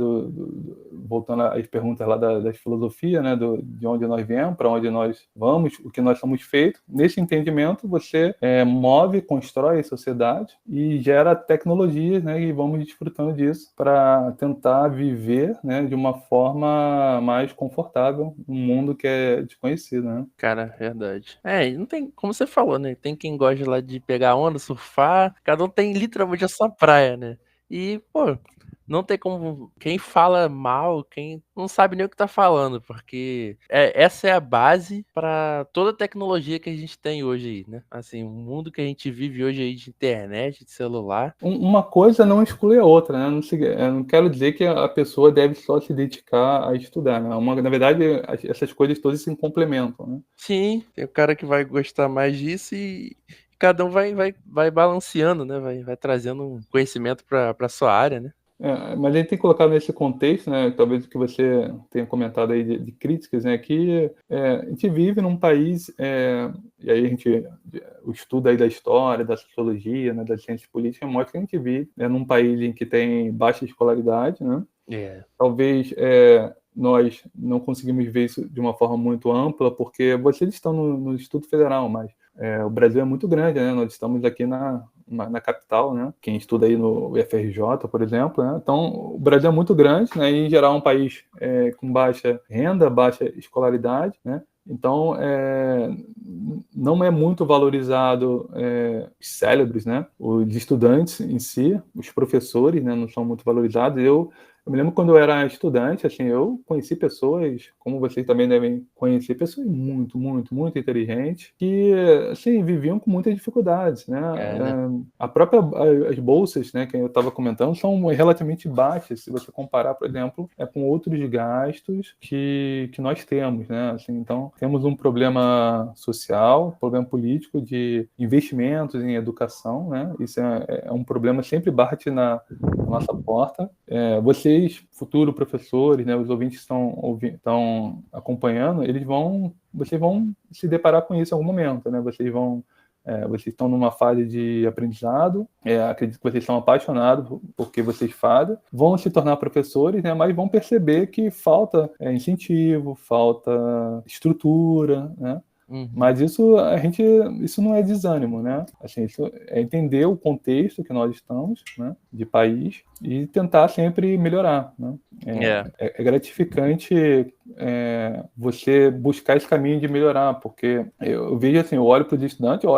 Voltando às perguntas lá da filosofia, né? De onde nós viemos, para onde nós vamos, o que nós somos feitos. Nesse entendimento, você move, constrói a sociedade e gera tecnologias, né? E vamos desfrutando disso para tentar viver, né? De uma forma mais confortável num mundo que é desconhecido, né? Cara, verdade. Não tem, como você falou, né? Tem quem gosta lá de pegar onda, surfar, cada um tem literalmente a sua praia, né? E, pô, não tem como. Quem fala mal, quem não sabe nem o que tá falando, porque essa é a base para toda a tecnologia que a gente tem hoje aí, né? Assim, o mundo que a gente vive hoje aí de internet, de celular. Uma coisa não exclui a outra, né? Eu não quero dizer que a pessoa deve só se dedicar a estudar, né? Na verdade, essas coisas todas se complementam, né? Sim, tem o cara que vai gostar mais disso e cada um vai balanceando, né? Vai trazendo um conhecimento para sua área, né? Mas a gente tem que colocar nesse contexto, né? Talvez o que você tenha comentado aí de críticas, né? Que a gente vive num país, e aí o estudo aí da história, da sociologia, né? Das ciências políticas mostra que a gente vive num país em que tem baixa escolaridade, né? Talvez nós não conseguimos ver isso de uma forma muito ampla, porque vocês estão no Instituto Federal, mas o Brasil é muito grande, né? Nós estamos aqui na capital, né? Quem estuda aí no UFRJ, por exemplo, né? Então, o Brasil é muito grande, né? E, em geral, é um país com baixa renda, baixa escolaridade, né? Então, não é muito valorizado os cérebros, né? Os estudantes em si, os professores, né? Não são muito valorizados. Eu me lembro quando eu era estudante, assim, eu conheci pessoas, como vocês também devem conhecer, pessoas muito, muito, muito inteligentes, que, assim, viviam com muitas dificuldades, né? As bolsas, né, que eu estava comentando, são relativamente baixas, se você comparar, por exemplo, com outros gastos que nós temos, né? Assim, então, temos um problema social, social, problema político de investimentos em educação, né? Isso é um problema, sempre bate na nossa porta. Vocês, futuros professores, né, os ouvintes estão acompanhando, vocês vão se deparar com isso em algum momento, né? Vocês estão numa fase de aprendizado, acredito que vocês são apaixonados por que vocês fazem, vão se tornar professores, né, mas vão perceber que falta incentivo, falta estrutura, né? Mas isso não é desânimo, né? Assim, isso é entender o contexto que nós estamos, né, de país, e tentar sempre melhorar, né? É gratificante você buscar esse caminho de melhorar, porque eu vejo assim, eu olho para os estudantes,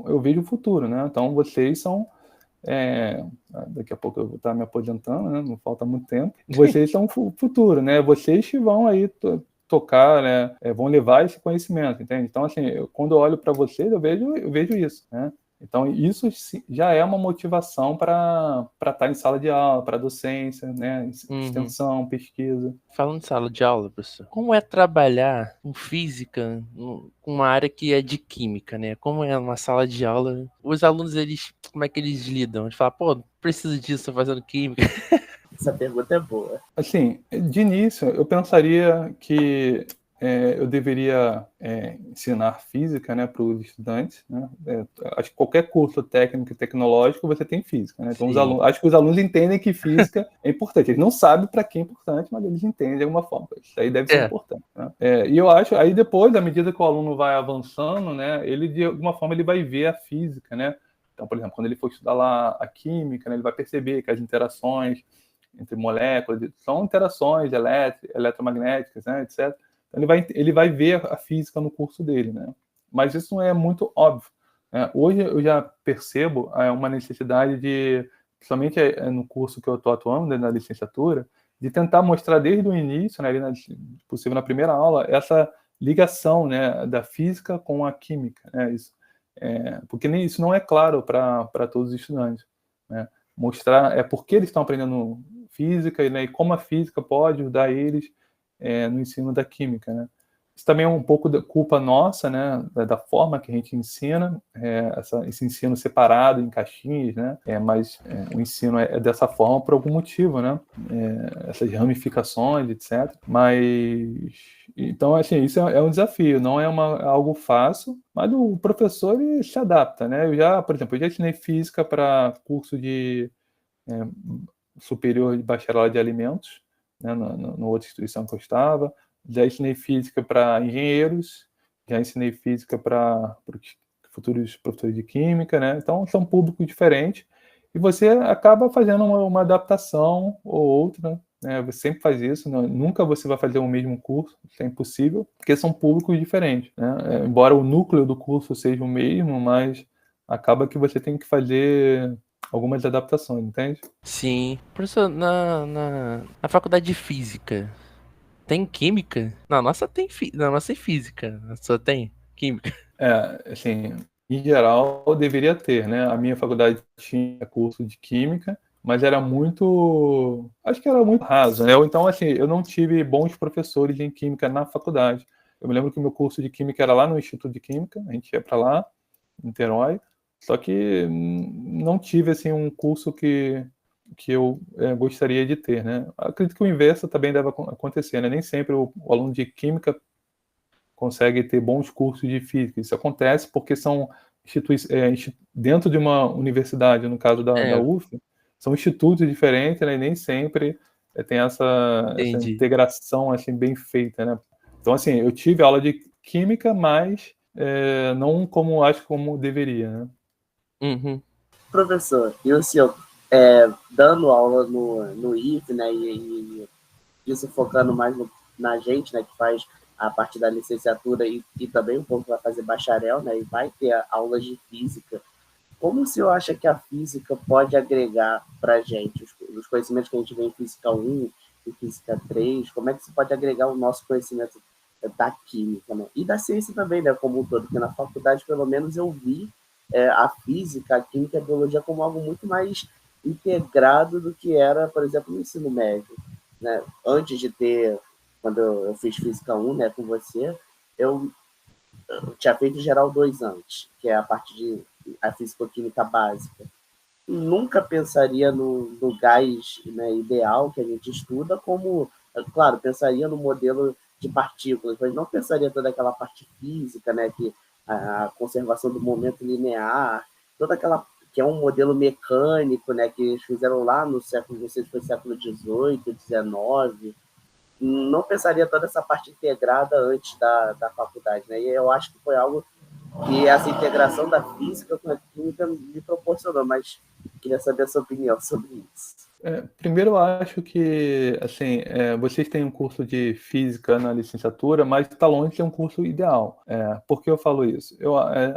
eu vejo o futuro, né? Então vocês são daqui a pouco eu vou estar me aposentando, né? Não falta muito tempo. Vocês são o futuro, né? Vocês que vão aí tocar, né? Vão levar esse conhecimento, entende? Então, assim, quando eu olho para vocês, eu vejo isso, né? Então, isso já é uma motivação para estar em sala de aula, para docência, né? Extensão, pesquisa. Falando de sala de aula, professor, como é trabalhar com física, com uma área que é de química, né? Como é uma sala de aula? Os alunos, como é que eles lidam? Eles falam, pô, não preciso disso, tô fazendo química. Essa pergunta é boa. Assim, de início, eu pensaria que eu deveria ensinar física, né, para os estudantes, né? Acho que qualquer curso técnico e tecnológico você tem física, né? Então, acho que os alunos entendem que física é importante. Eles não sabem para que é importante, mas eles entendem de alguma forma. Isso aí deve ser importante, né? E eu acho, aí depois, à medida que o aluno vai avançando, né, ele de alguma forma ele vai ver a física, né? Então, por exemplo, quando ele for estudar lá a química, né, ele vai perceber que as interações entre moléculas são interações eletromagnéticas, né, etc. Então, ele vai ver a física no curso dele, né? Mas isso não é muito óbvio, né? Hoje eu já percebo uma necessidade de, principalmente no curso que eu estou atuando, né, na licenciatura, de tentar mostrar desde o início, né, possível na primeira aula, essa ligação, né, da física com a química, né? Porque isso não é claro para todos os estudantes, né? Mostrar por que eles estão aprendendo física, né, e como a física pode ajudar eles no ensino da química, né? Isso também é um pouco da culpa nossa, né, da forma que a gente ensina, esse ensino separado em caixinhas, né? Mas o ensino é dessa forma por algum motivo, né? Essas ramificações, etc. Mas então, assim, isso é um desafio, não é algo fácil, mas o professor ele se adapta, né? Por exemplo, eu já ensinei física para curso de superior de bacharelado de alimentos, né, na outra instituição que eu estava. Já ensinei física para engenheiros, já ensinei física para futuros professores de química, né? Então, são públicos diferentes e você acaba fazendo uma adaptação ou outra, né? Você sempre faz isso, né? Nunca você vai fazer o mesmo curso, isso é impossível, porque são públicos diferentes, né? Embora o núcleo do curso seja o mesmo, mas acaba que você tem que fazer algumas adaptações, entende? Sim. Professor, na faculdade de física, tem química? Na nossa tem física. Na sua tem química? Assim, em geral, deveria ter, né? A minha faculdade tinha curso de química, mas acho que era muito raso, né? Então, assim, eu não tive bons professores em química na faculdade. Eu me lembro que o meu curso de química era lá no Instituto de Química, a gente ia para lá, em Niterói, só que não tive, assim, um curso que eu gostaria de ter, né? Acredito que o inverso também deve acontecer, né? Nem sempre o aluno de química consegue ter bons cursos de física. Isso acontece porque são dentro de uma universidade, no caso da UF, são institutos diferentes, né, e nem sempre tem essa integração assim, bem feita, né? Então, assim, eu tive aula de química, mas não como deveria, né? Uhum. Professor, e o senhor dando aula no IF, né, e isso focando mais na gente, né, que faz a parte da licenciatura e também um pouco vai fazer bacharel, né, e vai ter aulas de física. Como o senhor acha que a física pode agregar para a gente os conhecimentos que a gente vê em Física 1 e Física 3? Como é que isso pode agregar o nosso conhecimento da química, né? E da ciência também, né, como um todo, porque na faculdade, pelo menos, eu vi a física, a química e a biologia como algo muito mais integrado do que era, por exemplo, no ensino médio, né? Antes de ter, quando eu fiz Física 1, né, com você, eu eu tinha feito geral 2 antes, que é a parte de a físico-química básica. Nunca pensaria no gás, né, ideal que a gente estuda, como, claro, pensaria no modelo de partículas, mas não pensaria toda aquela parte física, né, que a conservação do momento linear, toda aquela que é um modelo mecânico, né, que eles fizeram lá no século, não sei se foi século XVIII, XIX, não pensaria toda essa parte integrada antes da faculdade, né, e eu acho que foi algo que essa integração da física com a química me proporcionou, mas queria saber a sua opinião sobre isso. Primeiro, eu acho que assim, vocês têm um curso de física na licenciatura, mas está longe de ser um curso ideal. Por que eu falo isso?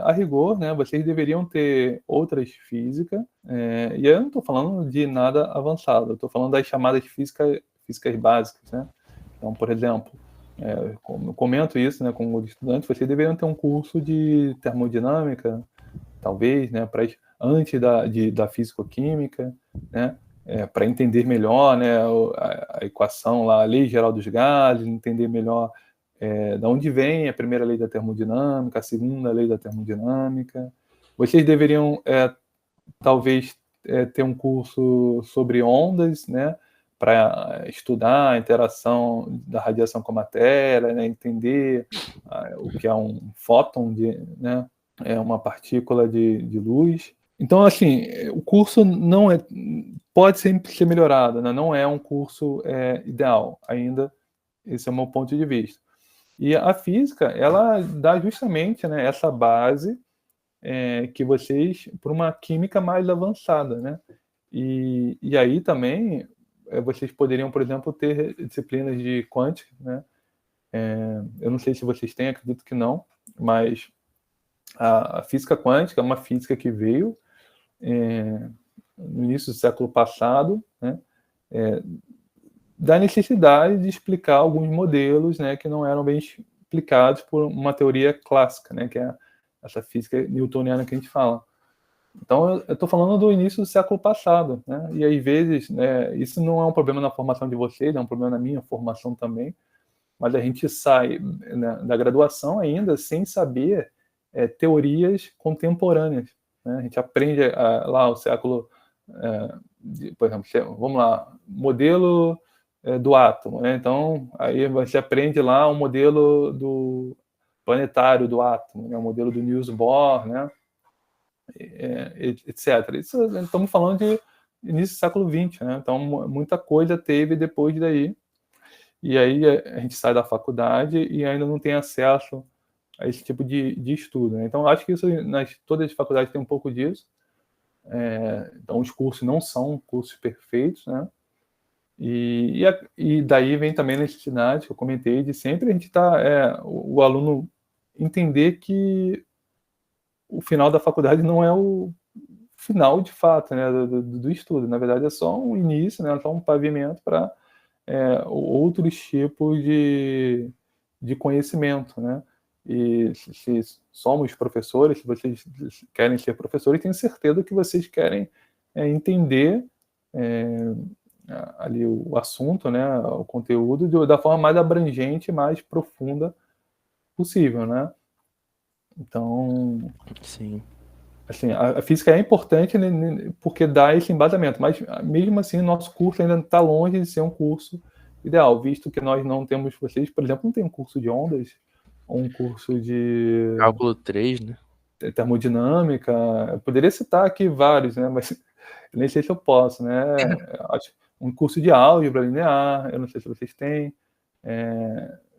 A rigor, né, vocês deveriam ter outras físicas, e eu não estou falando de nada avançado, eu estou falando das chamadas físicas básicas, né? Então, por exemplo, eu comento isso, né, com os estudantes, vocês deveriam ter um curso de termodinâmica, talvez, né, antes da físico-química, né, para entender melhor, né, a equação lá, a lei geral dos gases, entender melhor de onde vem a primeira lei da termodinâmica, a segunda lei da termodinâmica. Vocês deveriam, talvez, ter um curso sobre ondas, né, para estudar a interação da radiação com a matéria, né, entender o que é um fóton, né, é uma partícula de luz. Então, assim, o curso não pode sempre ser melhorado, né? Não é um curso ideal ainda, esse é o meu ponto de vista. E a física, ela dá justamente, né, essa base que vocês, para uma química mais avançada, né? E aí também vocês poderiam, por exemplo, ter disciplinas de quântica, né? Eu não sei se vocês têm, acredito que não, mas a física quântica é uma física que veio no início do século passado, né, da necessidade de explicar alguns modelos, né, que não eram bem explicados por uma teoria clássica, né, que é essa física newtoniana que a gente fala. Então, eu estou falando do início do século passado, né, e às vezes, né, isso não é um problema na formação de vocês, é um problema na minha formação também, mas a gente sai, né, da graduação ainda sem saber teorias contemporâneas, né? A gente aprende lá o século, por exemplo, vamos lá, modelo do átomo, né? Então, aí você aprende lá o modelo do planetário do átomo, né? O modelo do Niels Bohr, né? Etc. Isso, estamos falando de início do século XX, né? Então, muita coisa teve depois daí. E aí a gente sai da faculdade e ainda não tem acesso a esse tipo de estudo, né? Então, acho que isso, todas as faculdades têm um pouco disso. Então, os cursos não são cursos perfeitos, né? E daí vem também a necessidade, que eu comentei, de sempre a gente o aluno entender que o final da faculdade não é o final de fato, né, do estudo. Na verdade, é só um início, né, só um pavimento para outros tipos de conhecimento, né? E se somos professores, se vocês querem ser professores, tenho certeza que vocês querem entender ali o assunto, né, o conteúdo da forma mais abrangente, mais profunda possível, né? Então, Sim. assim, a física é importante, né, porque dá esse embasamento, mas mesmo assim, nosso curso ainda está longe de ser um curso ideal, visto que nós não temos, vocês, por exemplo, não tem um curso de ondas, ou um curso de Cálculo 3, né? termodinâmica. Eu poderia citar aqui vários, né, mas eu nem sei se eu posso, né? Acho um curso de álgebra linear, eu não sei se vocês têm,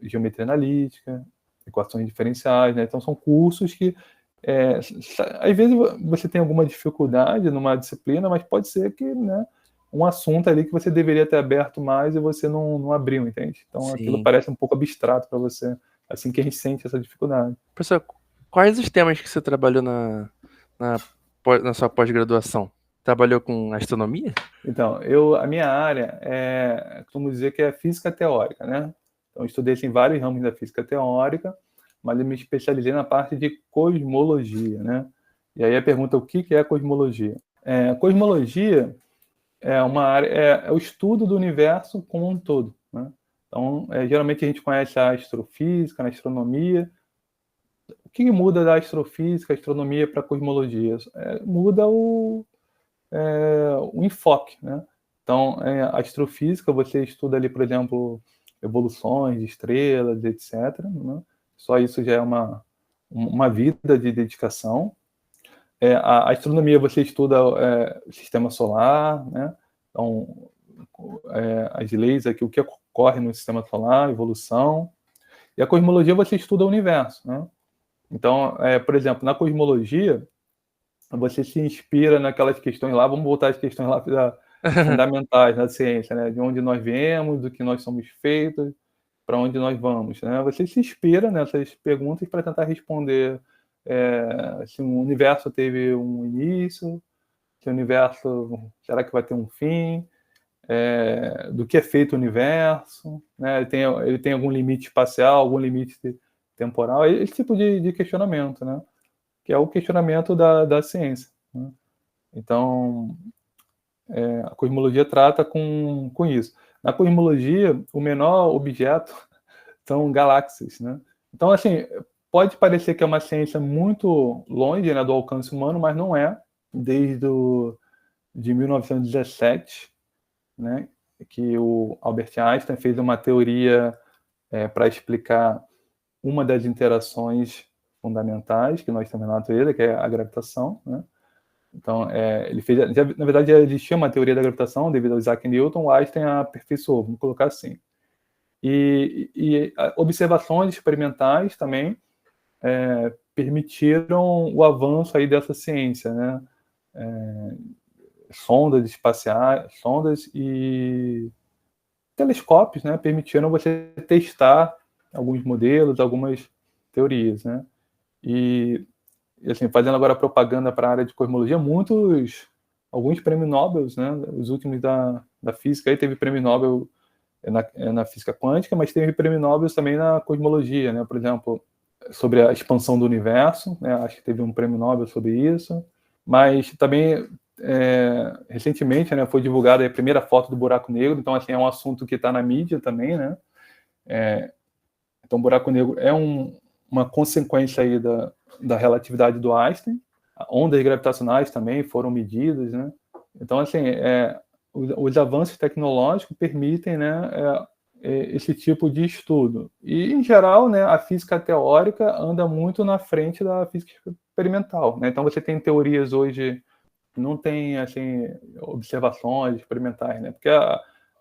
geometria analítica, equações diferenciais, né? Então são cursos que às vezes você tem alguma dificuldade numa disciplina, mas pode ser que, né, um assunto ali que você deveria ter aberto mais e você não abriu, entende? Então aquilo Sim. parece um pouco abstrato para você, assim que a gente sente essa dificuldade. Professor, quais os temas que você trabalhou na sua pós-graduação? Trabalhou com astronomia? Então, a minha área costumo dizer que é física teórica, né? Então, eu estudei assim, vários ramos da física teórica, mas eu me especializei na parte de cosmologia, né? E aí a pergunta, o que é cosmologia? Cosmologia é uma área, é o estudo do universo como um todo, né? Então, geralmente a gente conhece a astrofísica, a astronomia. que muda da astrofísica, astronomia para a cosmologia? Muda o enfoque, né? Então, a astrofísica, você estuda ali, por exemplo, evoluções de estrelas, etc., né? Só isso já é uma vida de dedicação. A astronomia, você estuda sistema solar, né? Então, as leis aqui, o que ocorre no sistema solar, evolução. E a cosmologia, você estuda o universo, né? Então, por exemplo, na cosmologia, você se inspira naquelas questões lá, vamos voltar às questões lá fundamentais da ciência, né? De onde nós viemos, do que nós somos feitos, para onde nós vamos, né? Você se inspira nessas perguntas para tentar responder se o universo teve um início, se o universo, será que vai ter um fim, do que é feito o universo, né? Ele tem algum limite espacial, algum limite temporal, esse tipo de questionamento, né? Que é o questionamento da ciência, né? Então, a cosmologia trata com isso. Na cosmologia, o menor objeto são galáxias, né? Então, assim, pode parecer que é uma ciência muito longe, né, do alcance humano, mas não é. Desde de 1917, né, que o Albert Einstein fez uma teoria para explicar uma das interações fundamentais que nós temos na natureza, que é a gravitação, né? Então, ele fez, na verdade, já existia uma teoria da gravitação devido ao Isaac Newton, o Einstein a aperfeiçoou, vamos colocar assim. E observações experimentais também permitiram o avanço aí dessa ciência, né? Sondas espaciais, sondas e telescópios, né? Permitiram você testar alguns modelos, algumas teorias, né? E assim, fazendo agora propaganda para a área de cosmologia, alguns prêmios Nobel, né? Os últimos da física, aí teve prêmio Nobel na física quântica, mas teve prêmio Nobel também na cosmologia, né? Por exemplo, sobre a expansão do universo, né? Acho que teve um prêmio Nobel sobre isso, mas também recentemente, né, foi divulgada a primeira foto do buraco negro, então assim, é um assunto que está na mídia também, né? Então, o buraco negro é uma consequência aí da relatividade do Einstein. Ondas gravitacionais também foram medidas, né? Então, assim, os avanços tecnológicos permitem, né, esse tipo de estudo. E, em geral, né, a física teórica anda muito na frente da física experimental, né? Então, você tem teorias hoje que não tem, assim, observações experimentais, né? Porque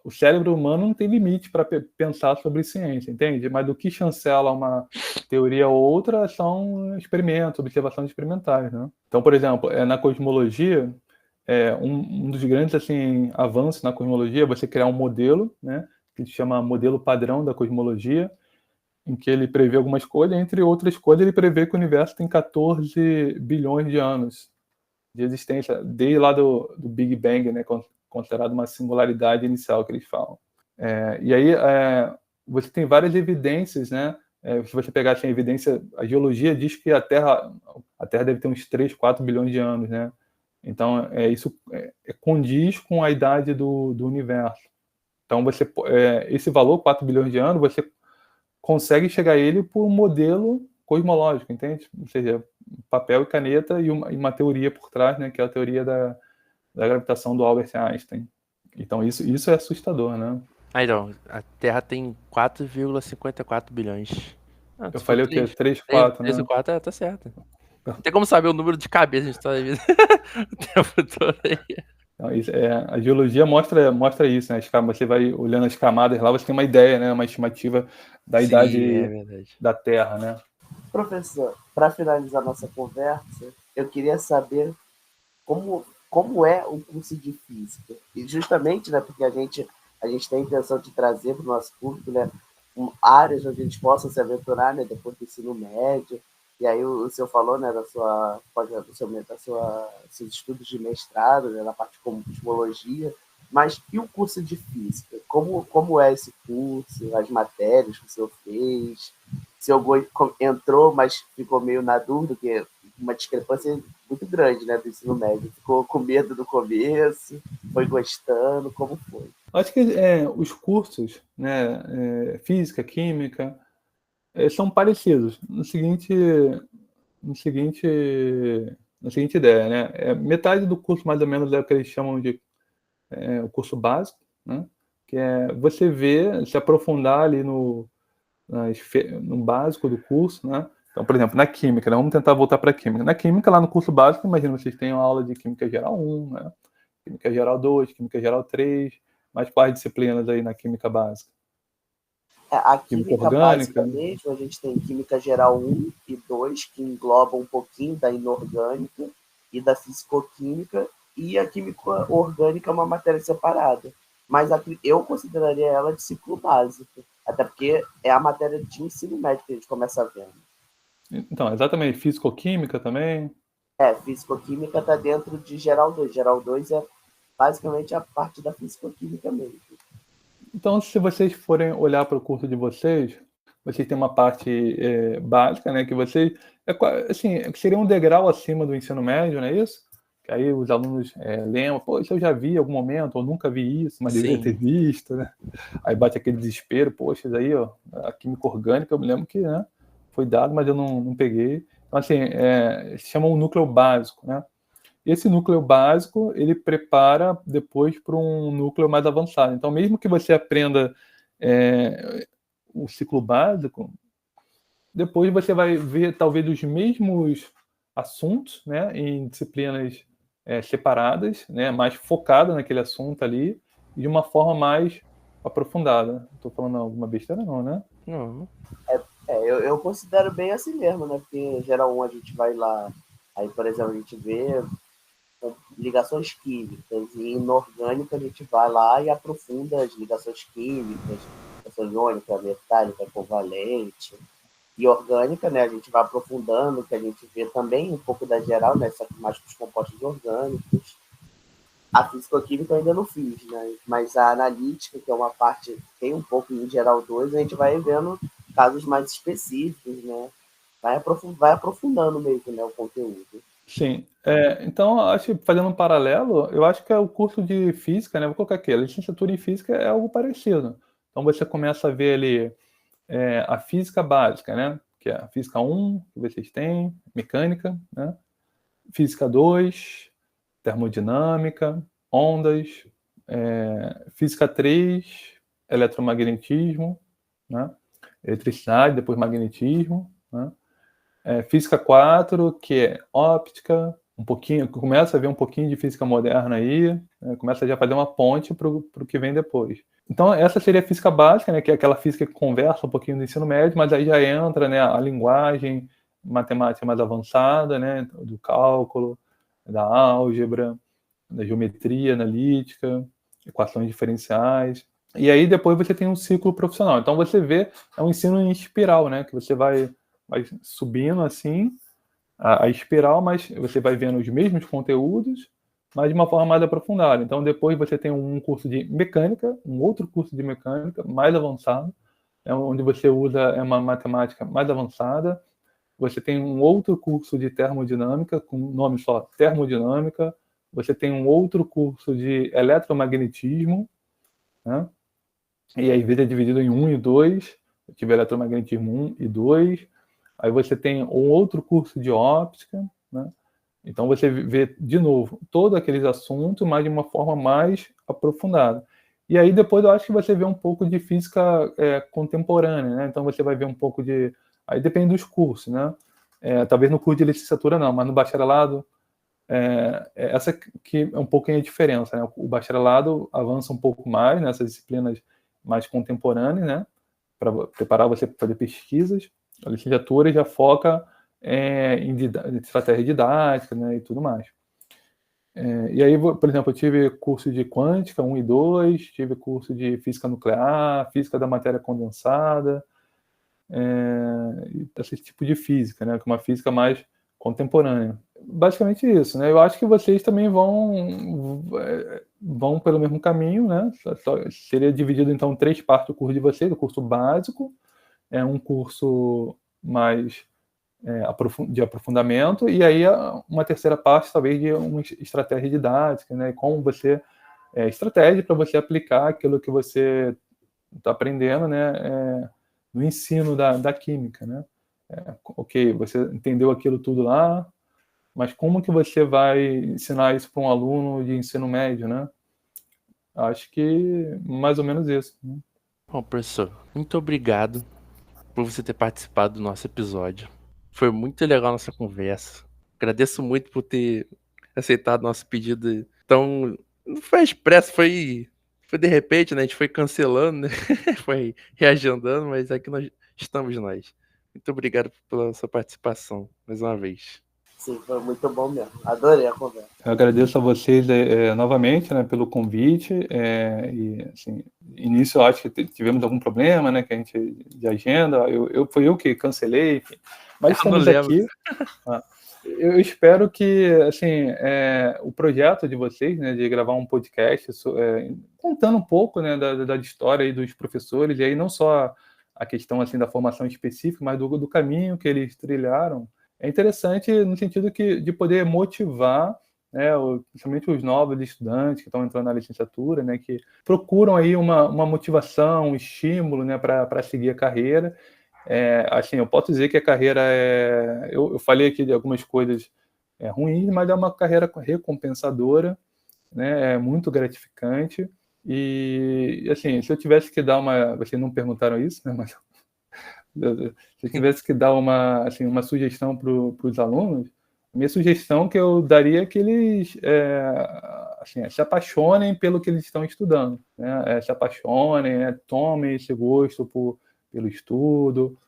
o cérebro humano não tem limite para pensar sobre ciência, entende? Mas do que chancela uma teoria ou outra são experimentos, observações experimentais, né? Então, por exemplo, na cosmologia, um dos grandes assim, avanços na cosmologia é você criar um modelo, né, que se chama modelo padrão da cosmologia, em que ele prevê algumas coisas, entre outras coisas, ele prevê que o universo tem 14 bilhões de anos de existência, desde lá do Big Bang, né, considerado uma singularidade inicial que eles falam. E aí você tem várias evidências, né? Se você pegar assim, a evidência, a geologia diz que a Terra deve ter uns 3, 4 bilhões de anos, né? Então, isso condiz com a idade do universo. Então, esse valor, 4 bilhões de anos, você consegue chegar a ele por um modelo cosmológico, entende? Ou seja, papel e caneta e uma teoria por trás, né? Que é a teoria da gravitação do Albert Einstein. Então, isso é assustador, né? Então, a Terra tem 4,54 bilhões. Eu Se for falei o quê? 3, 3, 4, 3 né? ou 4, tá certo. Não tem como saber o número de cabeça, a gente tá vida o tempo todo aí. Então, a geologia mostra isso, né? Você vai olhando as camadas lá, você tem uma ideia, né? Uma estimativa da Sim, idade é verdade. da Terra, né? Professor, para finalizar nossa conversa, eu queria saber como é o curso de física. E justamente, né, porque a gente tem a intenção de trazer para o nosso público, né, áreas onde a gente possa se aventurar, né, depois do ensino médio. E aí o senhor falou, né, seus estudos de mestrado, né, na parte de cosmologia, mas e o curso de física? Como é esse curso, as matérias que o senhor fez? Se o entrou, mas ficou meio na dúvida, que é uma discrepância muito grande, né, do ensino médio. Ficou com medo do começo, foi gostando, como foi? Acho que os cursos, né, física, química, são parecidos. No seguinte, na seguinte ideia, né? Metade do curso, mais ou menos, é o que eles chamam de o curso básico, né? Que é você ver, se aprofundar ali no básico do curso, né? Então, por exemplo, na química, né? Vamos tentar voltar para a química. Na química, lá no curso básico, imagina, vocês têm uma aula de química geral 1, né? Química geral 2, química geral 3, mais quais disciplinas aí na química básica? A Química química básica orgânica. mesmo, a gente tem química geral 1 e 2, que engloba um pouquinho da inorgânica e da fisicoquímica, e a química orgânica é uma matéria separada. Mas eu consideraria ela de ciclo básico, até porque é a matéria de ensino médio que a gente começa vendo. Então, exatamente, fisicoquímica também. Fisicoquímica está dentro de geral 2. Geral 2 é basicamente a parte da fisicoquímica mesmo. Então, se vocês forem olhar para o curso de vocês têm uma parte básica, né, que vocês, assim, seria um degrau acima do ensino médio, não é isso? Que aí os alunos lembram, pô, isso eu já vi em algum momento, ou nunca vi isso, mas deveria ter visto, né? Aí bate aquele desespero, poxa, isso aí, ó, a química orgânica, eu me lembro que, né, foi dado, mas eu não peguei. Então, assim, se chama um núcleo básico, né? Esse núcleo básico, ele prepara depois para um núcleo mais avançado. Então, mesmo que você aprenda o ciclo básico, depois você vai ver talvez os mesmos assuntos, né, em disciplinas separadas, né, mais focada naquele assunto ali, de uma forma mais aprofundada. Estou falando alguma besteira não, né? Não. Eu considero bem assim mesmo, né? Porque em geral 1 a gente vai lá, aí, por exemplo, a gente vê ligações químicas, e inorgânica a gente vai lá e aprofunda as ligações químicas, ligação iônica, metálica, covalente. E orgânica, né, a gente vai aprofundando, que a gente vê também um pouco da geral, né, só que mais com os compostos orgânicos. A fisicoquímica eu ainda não fiz, né, mas a analítica, que é uma parte, tem um pouco em geral 2, a gente vai vendo casos mais específicos, né, vai aprofundando mesmo, né, o conteúdo. Sim. Então, acho que fazendo um paralelo, eu acho que é o curso de física, né? Vou colocar aqui, a licenciatura em física é algo parecido. Então, você começa a ver ali a física básica, né? Que é a física 1, que vocês têm, mecânica, né? Física 2, termodinâmica, ondas, física 3, eletromagnetismo, né? Eletricidade, depois magnetismo, né? Física 4, que é óptica, um pouquinho, começa a ver um pouquinho de física moderna aí, né? Começa já a fazer uma ponte para o que vem depois. Então, essa seria a física básica, né? Que é aquela física que conversa um pouquinho do ensino médio, mas aí já entra, né, a linguagem, matemática mais avançada, né? Do cálculo, da álgebra, da geometria analítica, equações diferenciais. E aí depois você tem um ciclo profissional. Então você vê, é um ensino em espiral, né? Que você vai subindo assim a espiral, mas você vai vendo os mesmos conteúdos, mas de uma forma mais aprofundada. Então depois você tem um curso de mecânica, um outro curso de mecânica mais avançado, onde você usa uma matemática mais avançada. Você tem um outro curso de termodinâmica, com nome só termodinâmica. Você tem um outro curso de eletromagnetismo, né? E aí é dividido em 1 e 2. Eu tive eletromagnetismo 1 e 2. Aí você tem um outro curso de óptica, né? Então você vê, de novo, todos aqueles assuntos, mas de uma forma mais aprofundada. E aí depois eu acho que você vê um pouco de física contemporânea, né? Então você vai ver um pouco de... Aí depende dos cursos, né? Talvez no curso de licenciatura não, mas no bacharelado, essa que é um pouquinho a diferença, né? O bacharelado avança um pouco mais nessas disciplinas mais contemporâneas, né? Para preparar você para fazer pesquisas. A licenciatura já foca em estratégia didática, né, e tudo mais. E aí, por exemplo, eu tive curso de quântica 1 e 2, tive curso de física nuclear, física da matéria condensada, esse tipo de física, né, que é uma física mais contemporânea. Basicamente isso, né? Eu acho que vocês também vão pelo mesmo caminho, né? Seria dividido então em 3 partes do curso de vocês: o curso básico, um curso mais de aprofundamento, e aí uma terceira parte talvez de uma estratégia didática, né? Como você estratégia para você aplicar aquilo que você está aprendendo, né? No ensino da química, né? Ok, você entendeu aquilo tudo lá, mas como que você vai ensinar isso para um aluno de ensino médio, né? Acho que mais ou menos isso, né? Bom, professor, muito obrigado por você ter participado do nosso episódio. Foi muito legal a nossa conversa. Agradeço muito por ter aceitado nosso pedido tão. Não foi expresso, foi de repente, né? A gente foi cancelando, né? Foi reagendando, mas aqui nós estamos nós. Muito obrigado pela sua participação, mais uma vez. Sim, foi muito bom mesmo. Adorei a conversa. Eu agradeço a vocês novamente, né, pelo convite. E assim, início eu acho que tivemos algum problema, né, que a gente de agenda. Fui eu que cancelei, enfim. Mas Eu não estamos lembro. aqui. Eu espero que assim o projeto de vocês, né, de gravar um podcast contando um pouco, né, da história aí dos professores, e aí não só a questão assim da formação específica, mas do caminho que eles trilharam. É interessante no sentido de poder motivar, né, principalmente os novos estudantes que estão entrando na licenciatura, né, que procuram aí uma motivação, um estímulo, né, para seguir a carreira. Assim, eu posso dizer que a carreira eu falei aqui de algumas coisas ruins, mas é uma carreira recompensadora, né, é muito gratificante. E assim, se eu tivesse que dar vocês não perguntaram isso, né, mas se eu tivesse que dar uma sugestão para os alunos, a minha sugestão que eu daria é que eles assim, se apaixonem pelo que eles estão estudando, né? Se apaixonem, tomem esse gosto pelo estudo,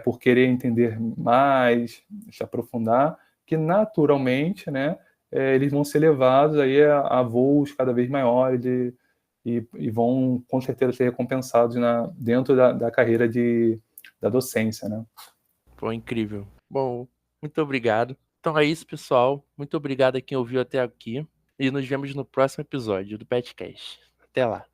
por querer entender mais, se aprofundar, que naturalmente, né, eles vão ser levados aí a voos cada vez maiores e vão com certeza ser recompensados dentro da carreira da docência, né? Foi incrível. Bom, muito obrigado. Então é isso, pessoal. Muito obrigado a quem ouviu até aqui. E nos vemos no próximo episódio do Petcast. Até lá.